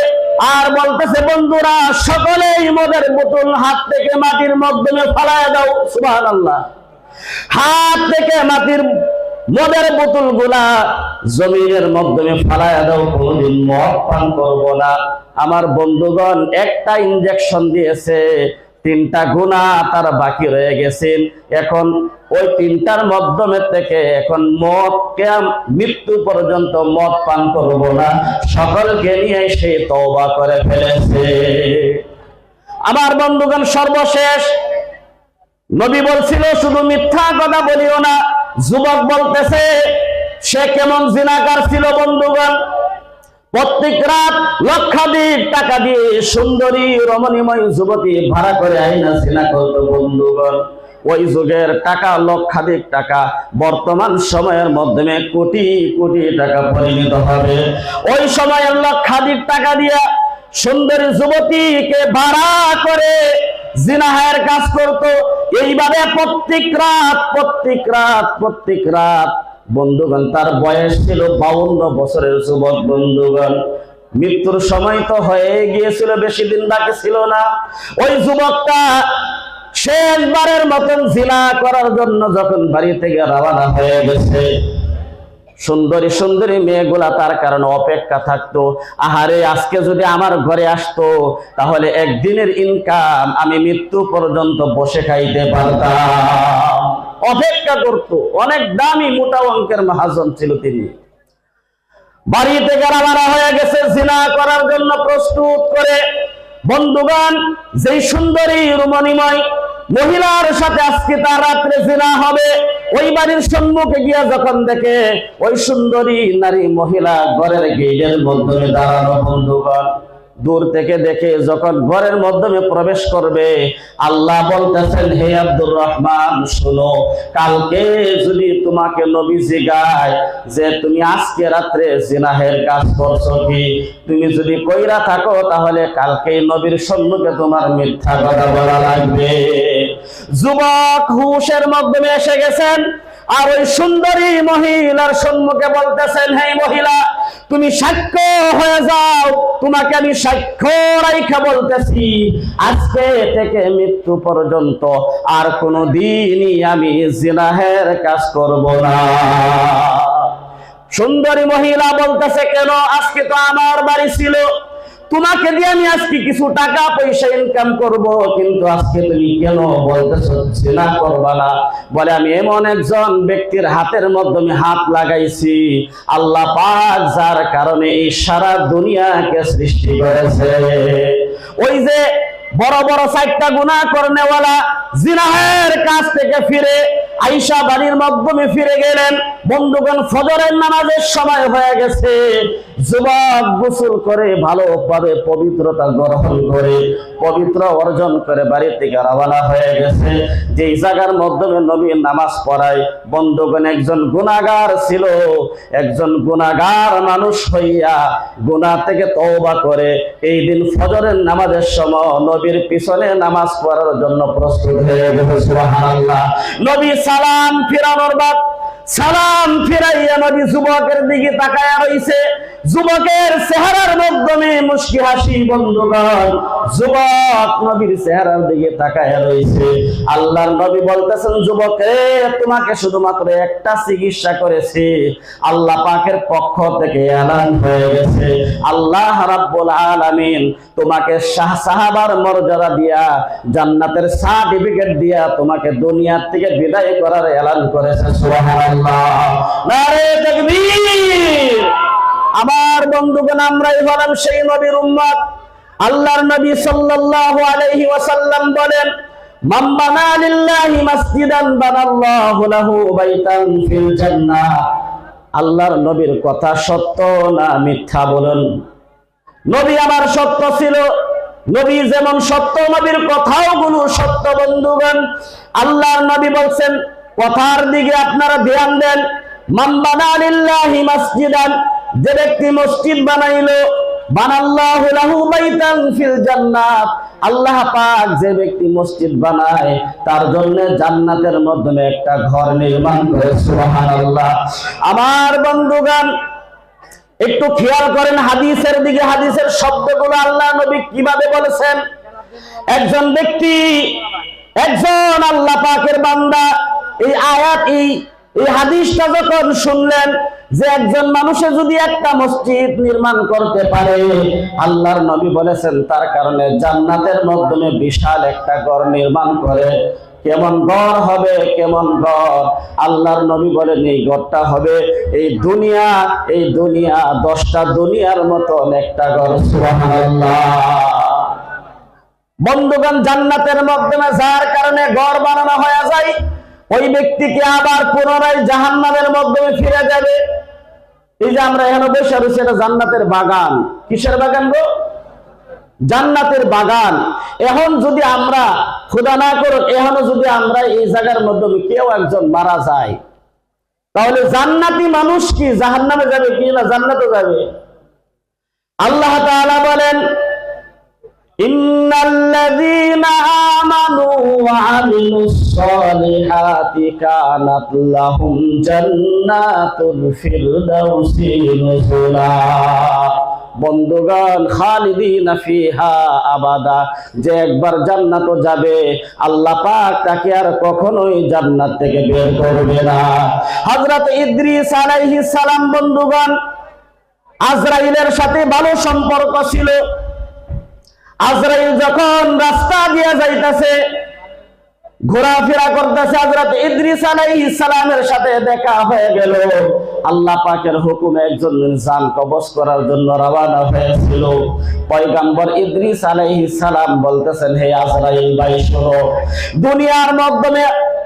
Speaker 1: আর বলতেছে, বন্ধুরা সকলেই মদের বোতল হাত থেকে মাটির মাধ্যমে ফালায় দাও। সুবহানাল্লাহ। হাত থেকে মাটির মদের বোতল গুলা জমিনের মাধ্যমে ফালায় দাও, কোনদিন মদ পান করবো না। আমার বন্ধুগণ, একটা ইনজেকশন দিয়েছে, 3টা গুনাহ তার বাকি রয়ে গেছেন। এখন ওই 3টার মাধ্যমে থেকে এখন মৃত্যু পর্যন্ত মদ পান করবো না, সকলকে নিয়ে সে তওবা করে ফেলেছে। আমার বন্ধুগণ, সর্বশেষ নবী বলছিল শুধু মিথ্যা কথা বলিও না। যুবক বলতেছে, সে কেমন জিনাকার ছিল। বন্ধুগণ, প্রত্যেক রাত লক্ষাধিক টাকা দিয়ে সুন্দরী রমণীময় যুবতী ভাড়া করে আইনা জিনা করত। বন্ধুগণ, ওই যুগের টাকা লক্ষাধিক টাকা বর্তমান সময়ের মাধ্যমে কোটি কোটি টাকা পরিণত হবে। ওই সময়ের লক্ষাধিক টাকা দিয়া সুন্দরী যুবতীকে ভাড়া করে জিনাহের কাজ করত। এইভাবে প্রত্যেক রাত বন্ধুগণ, তার বয়স ছিল 52 বছরের যুবক। বন্ধুগণ, মৃত্যুর সময় তো হয়ে গিয়েছিল, বেশি দিন বাকি ছিল না। ওই যুবকটা শেষবারের মতন জিনা করার জন্য যখন বাড়ি থেকে রওনা হয়ে গেছে, সুন্দরী সুন্দরী মেয়েগুলা তার কারণে অপেক্ষা থাকতো। আহারে, আজকে যদি আমার ঘরে আসতো তাহলে একদিনের ইনকাম আমি মৃত্যু পর্যন্ত বসে খাইতে পারতাম। অপেক্ষা করতো। অনেক দামি মোটা অঙ্কের মহাজন ছিল তিনি। বাড়ি থেকে রওনা হয়ে গেছে জিনা করার জন্য প্রস্তুত করে। বন্ধুগণ, যেই সুন্দরী রমণীময় মহিলার সাথে আজকে তার রাত্রে জিনা হবে, ওই বাড়ির সম্মুখে গিয়া যখন দেখে ওই সুন্দরী নারী মহিলা ঘরের গেটের মধ্যে দাঁড়ানো। বন্ধুগণ, দূর থেকে দেখে যখন ঘরের মাধ্যমে প্রবেশ করবে, আল্লাহ বলতেছেন, হে আব্দুর রহমান, শোনো, কালকে যদি তোমাকে নবী জিগায় যে তুমি আজকে রাত্রে জিনাহের কাজ করছো কি, তুমি যদি কইরা থাকো তাহলে কালকে নবীর সম্মুখে তোমার মিথ্যা কথা বলা লাগবে। যুবক হুশের মাধ্যমে এসে গেছেন, আর ওই সুন্দরী মহিলার সম্মুখে বলতেছেন, হে মহিলা, তুমি সাক্ষ্য হয়ে যাও, তোমাকে আমি সাক্ষ্য রাইখা বলতেছি, আজকে থেকে মৃত্যু পর্যন্ত আর কোনো দিনই আমি জিনাহের কাজ করব না। সুন্দরী মহিলা বলতেছে, কেন? আজকে তো আমার বাড়ি ছিল, তোমাকে দিয়ে আমি আজকে কিছু টাকা পয়সা ইনকাম করব, কিন্তু আজকে তুমি কেন বলতেছো জিনা করবা না? বলে, আমি এমন একজন ব্যক্তির হাতের মাধ্যমে হাত লাগাইছি, আল্লাহ পাক যার কারণে এই সারা দুনিয়াকে সৃষ্টি করেছে। ওই যে বড় বড় 4টা গুনাহ করনেওয়ালা জিনাহের কাছ থেকে ফিরে আয়েশা বাড়ির মাধ্যমে ফিরে গেলেন। বন্ধুগণ, ফজরের নামাজের সময় হয়ে গেছে। যুবক গোসল করে ভালোভাবে পবিত্রতা গ্রহণ করে পবিত্র অর্জন করে বাড়ি থেকে রওনা হয়ে গেছে। যেই জায়গার মাধ্যমে নবী নামাজ পড়ায়, বন্ধুগণ, একজন গুনাহগার ছিল। একজন গুনাহগার মানুষ হইয়া গুনাহ থেকে তওবা করে এই দিন ফজরের নামাজের সময় নবীর পিছনে নামাজ পড়ার জন্য প্রস্তুত হয়ে গেছে। সুবহানাল্লাহ। নবী সালাম ফিরানোর বাদ সালাম ফিরাইয়া নবী যুবকের দিকে তাকায়া রইছে। যুবকের চেহারার মাধ্যমে মুস্কি হাসি। বন্ধুগণ, যুবক নবীর চেহারার দিকে তাকায়া রইছে। আল্লাহর নবী বলতেছেন, যুবকে, তোমাকে শুধুমাত্র একটা চিকিৎসা করেছি, আল্লাহ পাকের পক্ষ থেকে এলান হয়ে গেছে, আল্লাহ রাব্বুল আলামিন তোমাকে সাহাবার মর্যাদা দিয়া, জান্নাতের সার্টিফিকেট দিয়া তোমাকে দুনিয়ার থেকে বিদায় করার এলান করেছে। সুবহানাল্লাহ, নারে তাকবীর। আমার বন্ধুগণ, আমরাই হলাম সেই নবীর উম্মত। আল্লাহর নবী সাল্লাল্লাহু আলাইহি ওয়াসাল্লাম বলেন, মান বানা লিল্লাহি মাসজিদান বানাল্লাহু লাহু বাইতান ফিল জান্নাহ। আল্লাহর নবীর কথা সত্য না মিথ্যা বলেন? নবী আমার সত্য ছিল। নবী যেমন সত্য, নবীর কথাও গুলো সত্য। বন্ধুগণ, আল্লাহর নবী বলছেন, কথার দিকে আপনারা ধ্যান দেন। মান বানা লিল্লাহি মাসজিদান, যে ব্যক্তি মসজিদ বানাইলো, বানাল্লাহু লাহু বাইতান ফিল জান্নাত, আল্লাহ পাক যে ব্যক্তি মসজিদ বানায় তার জন্য জান্নাতের মাধ্যমে একটা ঘর নির্মাণ করে। সুবহানাল্লাহ। আমার বন্ধুগণ, একটু খেয়াল করেন হাদিসের দিকে, হাদিসের শব্দগুলো আল্লাহ নবী কিভাবে বলেছেন। একজন ব্যক্তি, একজন আল্লাহ পাকের বান্দা এই আয়াত, এই হাদিসটা যখন শুনলেন যে একজন মানুষে যদি একটা মসজিদ নির্মাণ করতে পারে, আল্লাহর নবী বলেছেন তার কারণে জান্নাতের মাধ্যমে বিশাল একটা ঘর নির্মাণ করে। কেমন ঘর হবে? কেমন ঘর? আল্লাহর নবী বলেন এই ঘরটা হবে এই দুনিয়া 10টা দুনিয়ার মতন একটা ঘর। সুবহানাল্লাহ। বন্ধুগণ, জান্নাতের মাধ্যমে যার কারণে ঘর বানানো হয়ে যায়, ওই ব্যক্তিকে আবার পুনরায় জাহান্নামের মাধ্যমে ফিরে যাবে। এই যে আমরা এখানে বসে রয়েছি, এটা জান্নাতের বাগান। কিসের বাগান গো? জান্নাতের বাগান। এখন যদি আমরা, খোদা না করুক, এখনো যদি আমরা এই জায়গার মাধ্যমে কেউ একজন মারা যায়, তাহলে জান্নাতি মানুষ কি জাহান্নামে যাবে কি না জান্নাতে যাবে? আল্লাহ তাআলা বলেন, ইন্নাল্লাযীনা আমানু ওয়া আমিলুস সালিহাত সালিহাতি কানাত লাহুম জান্নাতুল ফিরদাউসি নুজুলা। বন্ধুগণ, খালিদিনা ফিহা আবাদা, যে একবার জান্নাত যাবে আল্লাহ পাক তাকে আর কখনোই জান্নাত থেকে বের করবে না। হযরত ইদ্রিস আলাইহিস সালাম বন্ধুগণ, আজরাইলের সাথে ভালো সম্পর্ক ছিল। আজরাইল যখন রাস্তা দিয়ে যাইতেছে, ঘোরাফেরা করতেছে, হযরত ইদ্রিস আলাইহিস সালামের সাথে দেখা হয়ে গেল। আল্লাহ পাকের হুকুমে একজন জান কবজ করার জন্য রওনা হয়েছিল। পয়গম্বর ইদ্রিস আলাইহিস সালাম বলতেছেন, হে আজরাইল ভাই শোনো, দুনিয়ার মাধ্যমে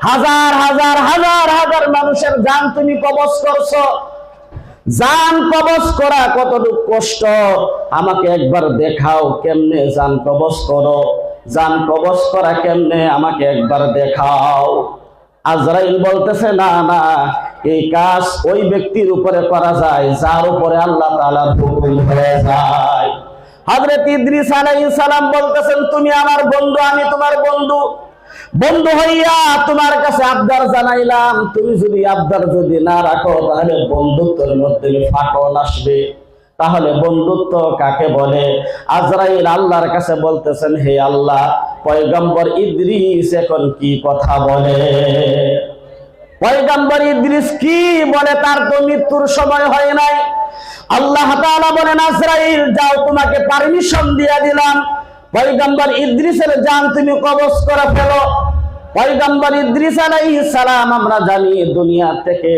Speaker 1: হাজার হাজার হাজার হাজার মানুষের জান তুমি কবজ করছো। জান কবজ করা কতটুকু কষ্ট আমাকে একবার দেখাও, কেমনে জান কবজ করো, জান কবজ করা কেমনে আমাকে একবার দেখাও। আজরাইল বলতেছে, না না, এই কাজ ওই ব্যক্তির উপরে করা যায় যার উপরে আল্লাহ তাআলার হুকুম হয়ে যায়। হযরত ইদ্রিস আলাইহিস সালাম বলতেছেন, তুমি আমার বন্ধু, আমি তোমার বন্ধু, বন্ধু হইয়া তোমার কাছে আবদার জানাইলাম, তুমি যদি আবদার যদি না রাখো তাহলে বন্ধুত্বের মধ্যে ফাটল আসবে। তাহলে বন্ধুত্ব কাকে বলে? আজরাইল আল্লাহর কাছে বলতেছেন, হে আল্লাহ, পয়গম্বর ইদ্রিস এখন কি কথা বলে? পয়গম্বর ইদ্রিস কি বলে? তার তো মৃত্যুর সময় হয় নাই। আল্লাহ তাআলা বলেন, আজরাইল যাও, তোমাকে পারমিশন দিয়ে দিলাম, পয়গম্বর ইদ্রিসের জান তুমি কবজ করে ফেলো। পয়গম্বর ইদ্রিস আলাইহিস সালাম আমরা জানি দুনিয়া থেকে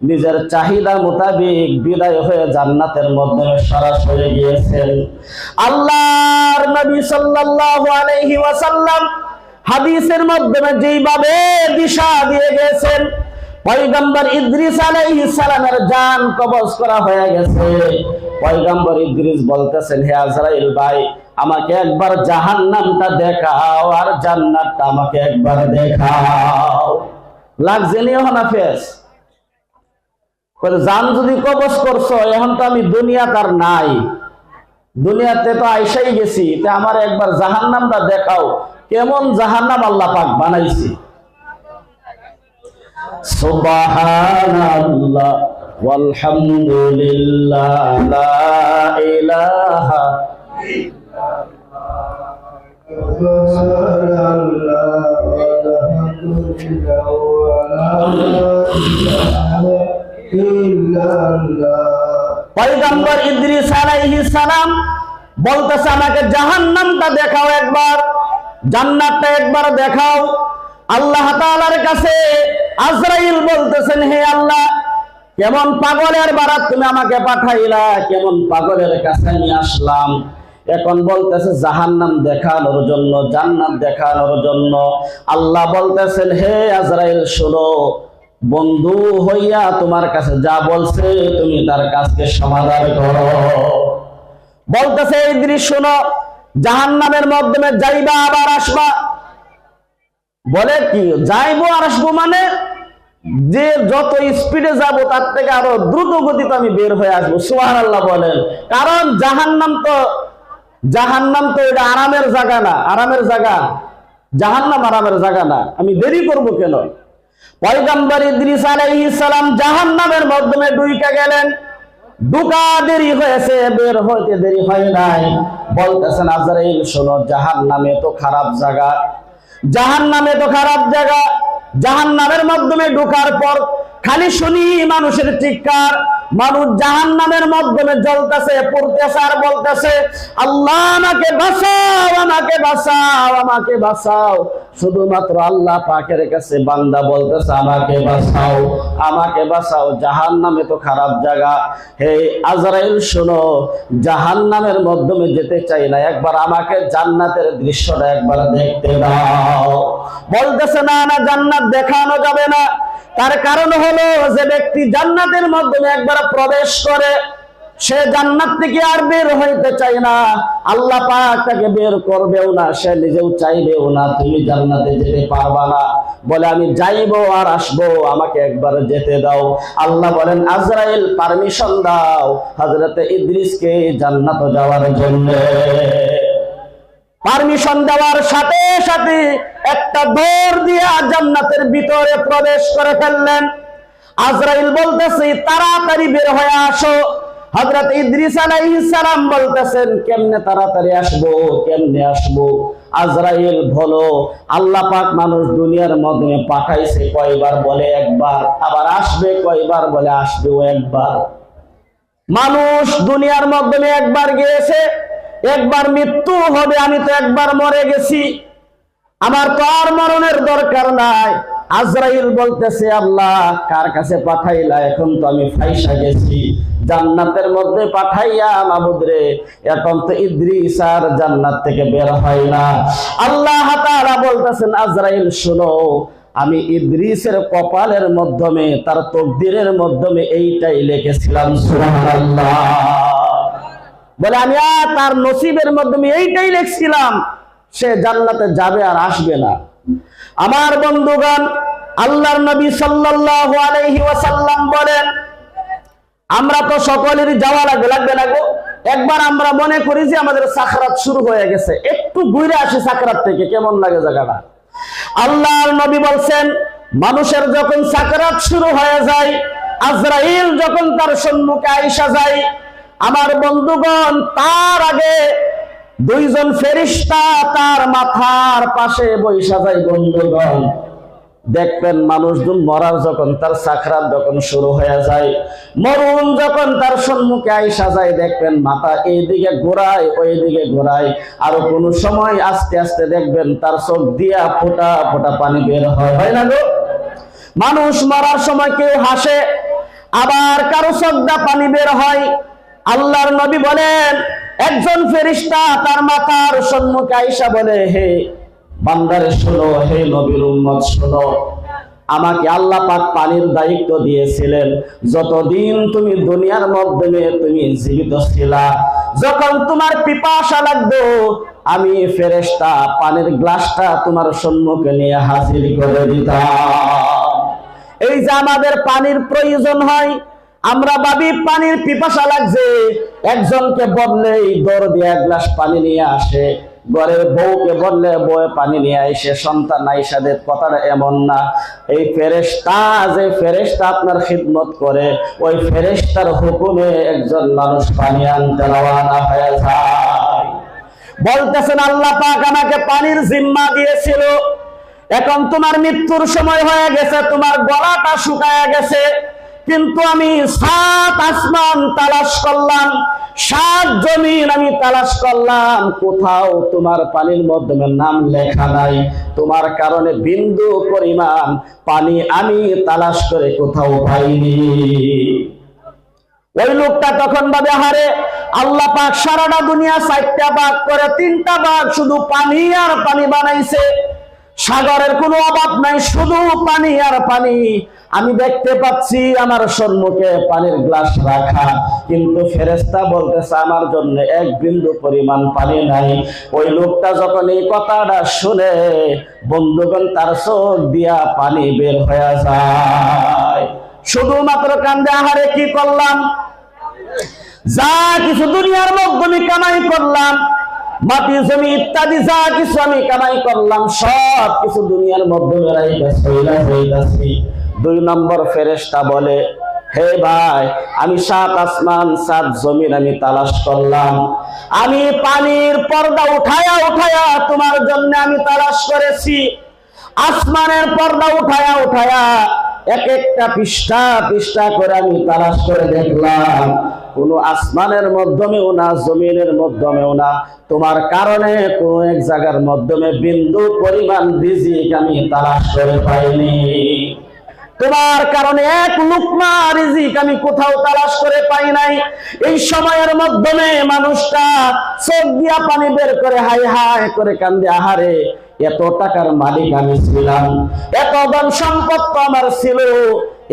Speaker 1: নিজের চাহিদা মোতাবেক বিদায় হয়ে জান্নাতের মধ্যে সরাসরি গিয়েছেন। আল্লাহর নবী সাল্লাল্লাহু আলাইহি ওয়াসাল্লাম হাদিসের মাধ্যমে যেইভাবে দিশা দিয়ে গেছেন, পয়গম্বর ইদ্রিস আলাইহিস সালামের জান কবজ করা হয়ে গেছে। পয়গম্বর ইদ্রিস বলতেছেন, হে আজরাইল ভাই, আমাকে একবার জাহান্নামটা দেখাও আর জান্নাতটা আমাকে একবার দেখাও। লাগছে নি এখন ফেস জান যদি কবজ করছো, এখন তো আমি দুনিয়াতে আর নাই, দুনিয়াতে তো আইসাই গেছি, তা আমার একবার জাহান্নামটা দেখাও, কেমন জাহান্নাম আল্লাহ পাক বানাইছে। সুবহানাল্লাহ ওয়ালহামদুলিল্লাহ লা ইলাহা পয়গম্বর ইদ্রিস আলাইহিস সালাম বলতেছে, আমাকে জাহান্নামটা দেখাও একবার, জান্নাতটা একবার দেখাও। আল্লাহ তাআলার কাছে আজরাইল বলতেছেন, হে আল্লাহ, কেমন পাগলের বারাত তুমি আমাকে পাঠাইলা, কেমন পাগলের কাছে আমি আসলাম। এখন বলতেছে জাহান্নাম দেখানোর জন্য, জান্নাত দেখানোর জন্য। আল্লাহ বলতেছেন, হে আজরাইল শোনো, বন্ধু হইয়া তোমার কাছে যা বলছে তুমি তার কাজকে সমাধান করো। বলতেছে ইদ্রিস শোনো, জাহান্নামের মাধ্যমে যাইবা আবার আসবা। বলে কি যাইবো আর আসবো মানে? যে যত স্পিডে যাব তার থেকে আরো দ্রুত গতিতে আমি বের হয়ে আসবো। সুবহানাল্লাহ বলেন। কারণ জাহান্নাম তো এটা আরামের জায়গা না, আরামের জায়গা, জাহান্নাম আরামের জায়গা না, আমি দেরি করব কেন? পয়গম্বর ইদ্রিস আলাইহিস সালাম জাহান্নামের মাধ্যমে ঢুকে গেলেন। ঢুকা দেরি হয়েছে, বের হইতে দেরি হয় নাই। বলতেছেন আজরাইল শোনো, জাহান্নামে তো খারাপ জায়গা, জাহান্নামে তো খারাপ জায়গা। জাহান্নামের মাধ্যমে ঢোকার পর খালি শুনি মানুষের চিৎকার, মানুষ জাহান্নামের মাধ্যমে জ্বলতেছে, পড়তেছে আর বলতেছে, আল্লাহ আমাকে বাঁচাও, আমাকে বাঁচাও, আমাকে বাঁচাও। শুধুমাত্র আল্লাহ পাকের কাছে বান্দা বলতেছে, আমাকে বাঁচাও, আমাকে বাঁচাও, জাহান্নামে তো খারাপ জায়গা। হে আজরাইল শোনো, জাহান্নামের মাধ্যমে যেতে চাই না, একবার আমাকে জান্নাতের দৃশ্যটা একবার দেখতে দাও। বলতেছে, না না, জান্নাত দেখানো যাবে না। তার কারণ হলো, যে ব্যক্তি জান্নাতের মাধ্যমে একবার প্রবেশ করে সে জান্নাত থেকে আর বের হইতে চায় না। আল্লাহ পাক তাকে বের করবেও না, সে নিজেও চাইবেও না। তুমি জান্নাতে যেতে পারবা না। বলে আমি যাইবো আর আসবো, আমাকে একবার যেতে দাও। আল্লাহ বলেন, আজরাইল পারমিশন দাও হযরত ইদ্রিসকে জান্নাতে যাওয়ার জন্য। পারমিশন দেওয়ার সাথে সাথে একটা দৌড় দিয়ে জান্নাতের ভিতরে প্রবেশ করে ফেললেন। আজরাইল বলতেছে তাড়াতাড়ি বের হয়ে আসো। হযরত ইদ্রিস আলাইহিস সালাম বলতেছেন কেমনে তাড়াতাড়ি আসবো, কেমনে আসবো? আজরাইল বলো, আল্লাহ পাক মানুষ দুনিয়ার মধ্যে পাঠাইছে কয়বার? বলে একবার। আবার আসবে কয়বার? বলে আসবেও একবার। মানুষ দুনিয়ার মাধ্যমে একবার গিয়েছে, একবার মৃত্যু হবে। আমি তো একবার মরে গেছি, আমার তো আর মরণের দরকার নাই। আজরাইল বলতেছে আল্লাহ কার কাছে পাঠাইলা? এখন তো আমি ফাইসা গেছি, জান্নাতের মধ্যে পাঠাইয়া মাবুদ রে, এখন তো ইদ্রিস আর জান্নাত থেকে বের হয় না। আল্লাহ তাআলা বলতেছেন আজরাইল শোনো, আমি ইদ্রিসের কপালের মাধ্যমে, তার তকদিরের মাধ্যমে এইটাই লিখেছিলাম। সুবহানাল্লাহ। বলে আমি তার নসিবের মাধ্যমে এইটাই লিখছিলাম, সে জান্নাতে যাবে আর আসবে না। আমার বন্ধুগণ, আল্লাহর নবী সাল্লাল্লাহু আলাইহি ওয়াসাল্লাম বলেন আমরা তো সকলেরই যাওয়া লাগবে না গো। একবার আমরা মনে করি যে আমাদের সাকরাত শুরু হয়ে গেছে, একটু ঘুরে আসি সাকরাত থেকে, কেমন লাগে জায়গাটা। আল্লাহর নবী বলছেন মানুষের যখন সাকরাত শুরু হয়ে যায়, আজরাইল যখন তার সম্মুখে আইসা যায়, আমার বন্ধুগণ তার আগে দুইজন ফেরেশতা তার মাথার পাশে বৈশা যায়। বন্ধুগণ দেখবেন মানুষজন মরার যখন তার সাকরাত যখন শুরু হয়ে যায়, মরণ যখন তার সম্মুখে আইসা যায়, দেখবেন মাথা এইদিকে ঘোরায় ওইদিকে ঘোরায়, আরো কোন সময় আস্তে আস্তে দেখবেন তার চোখ দিয়া ফোঁটা ফোঁটা পানি বের হয়, হয় না গো? মানুষ মরার সময় কেউ হাসে, আবার কারো চোখ দিয়া পানি বের হয়। আল্লাহর নবী বলেন একজন ফেরেশতা তার মাথার সম্মুখে আইসা বলে হে বান্দারে শোনো, হে নবীর উম্মত শোনো, আমাকে আল্লাহ পাক পানির দায়িত্ব দিয়েছিলেন যতদিন তুমি দুনিয়ার মধ্যে তুমি জীবিত ছিলা। যখন তোমার পিপাসা লাগতো আমি ফেরেশতা পানির গ্লাসটা তোমার সম্মুখে নিয়ে হাজির করে দিতাম। এই যে আমাদের পানির প্রয়োজন হয়, আমরা ভাবি পানির পিপাসা লাগছে, একজনকে বললেই দৌড় দিয়ে এক গ্লাস পানি নিয়ে আসে, ঘরের বউকে বললে বউ পানি নিয়ে আসে, সন্তান আইসাদের। কথাটা এমন না। এই ফেরেশতা যে ফেরেশতা আপনার খিদমত করে, ওই ফেরেশতার হুকুমে একজন মানুষ পানি আনতে রওনা হয়ে যায়। বলতেছেন আল্লাহ পাক আমাকে পানির জিম্মা দিয়েছিল, এখন তোমার মৃত্যুর সময় হয়ে গেছে, তোমার গলাটা শুকায় গেছে, কিন্তু আমি 7 আসমান তালাশ করলাম, 7 জমিন আমি তালাশ করলাম, কোথাও তোমার পানির মধ্যে নাম লেখা নাই। তোমার কারণে বিন্দু পরিমাণ পানি আমি তালাশ করে কোথাও পাইনি। ওই লোকটা তখন ভাবে হারে আল্লাহ পাক সারাটা দুনিয়া 4টা ভাগ করে 3টা ভাগ শুধু পানি আর পানি বানাইছে, সাগরের কোনো অভাব নাই, শুধু পানি আর পানি। আমি দেখতে পাচ্ছি আমার সম্মুখে পানির গ্লাস রাখা, কিন্তু ফেরেশতা বলতেছে আমার জন্য 1 বিন্দু পরিমাণ পানি নাই। ওই লোকটা যখন এই কথাটা শুনে বন্ধুগণ তার চোখ দিয়া পানি বের হয়ে যায়। শুধুমাত্র কান্দে আহারে কি করলাম, যা কিছু দুনিয়ার মধ্যে কামাই করলাম, মাটি জমি ইত্যাদি যা কিছু আমি কামাই করলাম, সব কিছু দুনিয়ার মধ্যে হইতাছি। 2 নম্বর ফেরেশতা বলে হে ভাই, আমি 7 আসমান 7 জমিন আমি তালাশ করলাম, আমি পানির পর্দা উঠায়া উঠায়া তোমার জন্য আমি তালাশ করেছি। আসমানের পর্দা উঠায়া উঠায়া এক একটা পৃষ্ঠা পৃষ্ঠা করে আমি তালাশ করে দেখলাম, কোন আসমানের মাধ্যমেও না, জমিনের মাধ্যমেও না, তোমার কারণে কোন এক জায়গার মাধ্যমে বিন্দু পরিমাণ রিজিক আমি তালাশ করে পাইনি। তোমার কারণে 1 লুকমা রিজিক আমি কোথাও তালাশ করে পাই নাই। এই সময়ের মাধ্যমে মানুষটা চোখ দিয়া পানি বের করে হাই হাই করে কান্দে আহারে এত টাকার মালিক আমি ছিলাম, এত ধন সম্পদ আমার ছিল,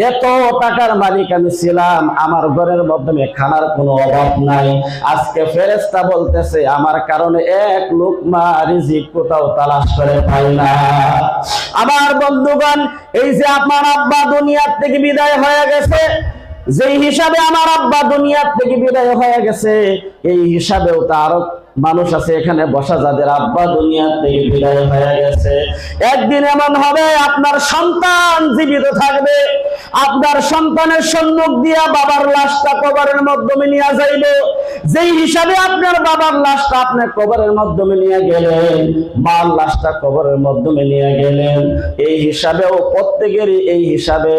Speaker 1: এত টাকার মালিক আমি ছিলাম, আমার ঘরের মাধ্যমে খানার কোনো অভাব নাই। আজকে ফেরেশতা বলতেছে আমার কারণে 1 লুকমা রিজিক কোথাও তালাশ করে পাই না। আমার বন্ধুগণ, এই যে আমার আব্বা দুনিয়ার থেকে বিদায় হয়ে গেছে, যেই হিসাবে আমার আব্বা দুনিয়ার থেকে বিদায় হয়ে গেছে, এই হিসাবেও তার মানুষ আছে এখানে বসা যাদের আব্বা দুনিয়া থেকে বিদায় হয়ে গেছে। একদিন এমন হবে আপনার সন্তান জীবিত থাকবে, আপনার সন্তানের সম্মুখ দিয়া বাবার লাশটা কবরের মাধ্যমে নিয়ে যাইবে। যেই হিসাবে আপনার বাবার লাশটা আপনি কবরের মাধ্যমে নিয়ে গেলেন, মার লাশটা কবরের মাধ্যমে নিয়ে গেলেন, এই হিসাবেও প্রত্যেকেরই এই হিসাবে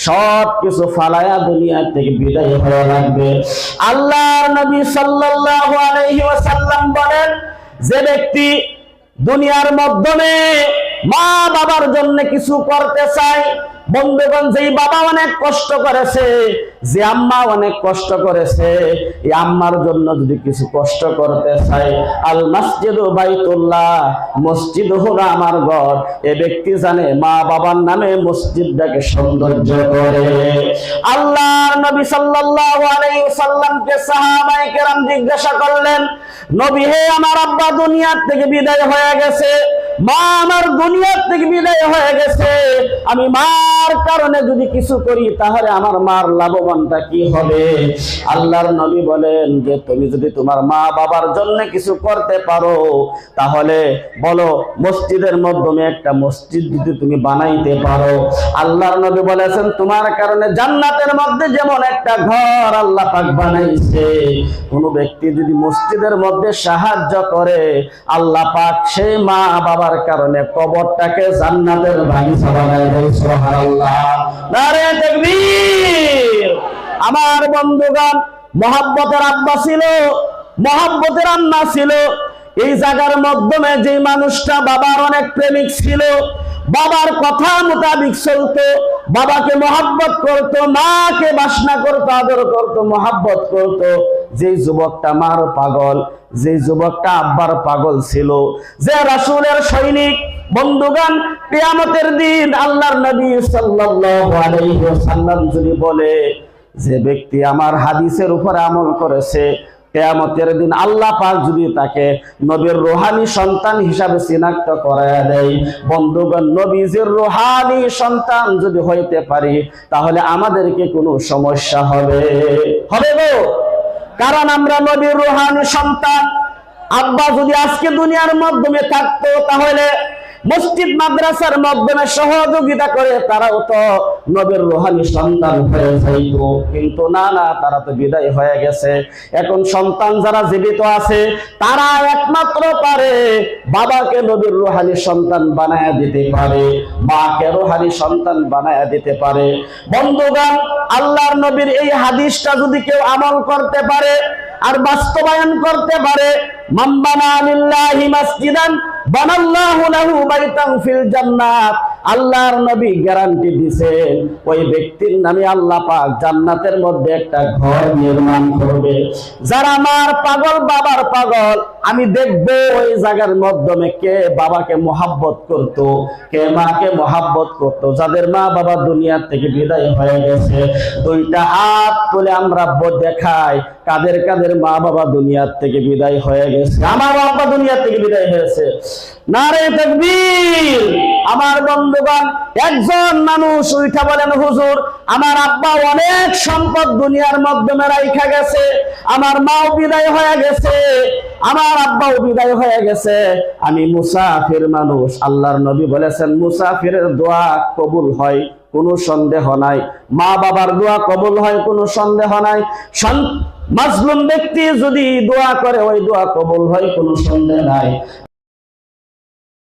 Speaker 1: সব কিছু ফালায়া দুনিয়া থেকে বিদায় হয়ে লাগবে। আল্লাহর নবী সাল্লাল্লাহু আলাইহি ওয়াসাল্লাম বলেন, যে ব্যক্তি দুনিয়ার মাধ্যমে মা বাবার জন্য কিছু করতে চায়, বন্ধুগণ, যেই বাবা অনেক কষ্ট করেছে, যে আম্মা অনেক কষ্ট করেছে, এই আম্মার জন্য যদি কিছু কষ্ট করতে চাই, আল মসজিদু বাইতুল্লাহ, মসজিদ হলো আমার ঘর, এ ব্যক্তি জানে মা বাবার নামে মসজিদটাকে সৌন্দর্য করে। আল্লাহর নবী সাল্লাল্লাহু আলাইহি ওয়াসাল্লামকে সাহাবায়ে কেরাম জিজ্ঞাসা করলেন, নবী হে, আমার আব্বা দুনিয়ার থেকে বিদায় হয়ে গেছে, মা আমার দুনিয়ার থেকে বিদায় হয়ে গেছে, আমি মার কারণে যদি কিছু করি তাহলে আমার মার লাভবানটা কি হবে? আল্লাহর নবী বলেন যে তুমি যদি তোমার মা বাবার জন্য কিছু করতে পারো তাহলে বলো মসজিদের মাধ্যমে একটা মসজিদ যদি তুমি বানাইতে পারো। আল্লাহর নবী বলেছেন তোমার কারণে জান্নাতের মধ্যে যেমন একটা ঘর আল্লাহ পাক বানাইছে, কোন ব্যক্তি যদি মসজিদের মধ্যে সাহায্য করে আল্লাহ পাক সেই মা বাবার কারণে কবরটাকে জান্নাতের বাগিচা বানায় দেয়। সুবহানাল্লাহ, নারে তাকবীর। আমার বন্ধুগণ, মহব্বতের আব্বা ছিল, মহব্বতের আম্মা ছিল। এই জায়গার মাধ্যমে যে মানুষটা বাবার অনেক প্রেমিক ছিল, বাবার কথা মোতাবিক চলতো, বাবাকে মহব্বত করত, মাকে বাসনা করত, আদর করত, মহব্বত করত, যে যুবকটা মার পাগল, যে যুবকটা আব্বার পাগল ছিল, যে রাসূলের সৈনিক, বন্ধুগণ, কিয়ামতের দিন আল্লাহর নবী সাল্লাল্লাহু আলাইহি ওয়াসাল্লাম যদি বলে যে ব্যক্তি আমার হাদিসের উপর আমল করেছে, কিয়ামতের দিন আল্লাহ পাক যদি তাকে নবীর রূহানি সন্তান হিসাবে চিনাক্ত করায় দেয়, বন্ধুগণ, নবীজির রূহানি সন্তান যদি হইতে পারি তাহলে আমাদেরকে কোনো সমস্যা হবে গো? কারণ আমরা নবীর রূহানি সন্তান। আব্বা যদি আজকে দুনিয়ার মাধ্যমে থাকতো তাহলে মসজিদ মাদ্রাসার মাধ্যমে সহযোগিতা করে তারাও তো নবীর রূহানি সন্তান হয়ে যাইত, কিন্তু না, তারা তো বিদায় হয়ে গেছে। এখন সন্তান যারা জীবিত আছে তারা একমাত্র পারে বাবাকে নবীর রূহানি সন্তান বানায়া দিতে পারে, মাকে রূহানি সন্তান বানায়া দিতে পারে। বন্ধুগণ, আল্লাহর নবীর এই হাদিসটা যদি কেউ আমল করতে পারে আর বাস্তবায়ন করতে পারে, মান বানা লিল্লাহি মাসজিদান বানাল্লাহু লাহু বাইতান ফিল জান্নাত, আল্লাহর নবী গ্যারান্টি দিয়েছেন ওই ব্যক্তির নামে আল্লাহ পাক জান্নাতের মধ্যে একটা ঘর নির্মাণ করবে। যারা মার পাগল, বাবার পাগল, আমি দেখব ওই জায়গার মাধ্যমে কে বাবাকে মহব্বত করত, কে মাকে মহব্বত করত। যাদের মা বাবা দুনিয়া থেকে বিদায় হয়ে গেছে, দুইটা হাত তুলে আমরা দেখাই কাদের কাদের মা বাবা দুনিয়া থেকে বিদায় হয়ে গেছে। আমার বাবা দুনিয়া থেকে বিদায় হয়েছে, নারে তাকবীর। আমার বন্ধুগণ, একজন মানুষ উঠা বলেন, হুজুর আমার আব্বা অনেক সম্পদ দুনিয়ার মাধ্যমে রাইখা গেছে, আমার মাও বিদায় হয়ে গেছে, আমার আব্বাও বিদায় হয়ে গেছে, আমি মুসাফির মানুষ। আল্লাহর নবী বলেছেন মুসাফিরের দোয়া কবুল হয়, কোনো সন্দেহ নাই। মা বাবার দোয়া কবুল হয়, কোনো সন্দেহ নাই। মাজলুম ব্যক্তি যদি দোয়া করে ওই দোয়া কবুল হয়, কোনো সন্দেহ নাই।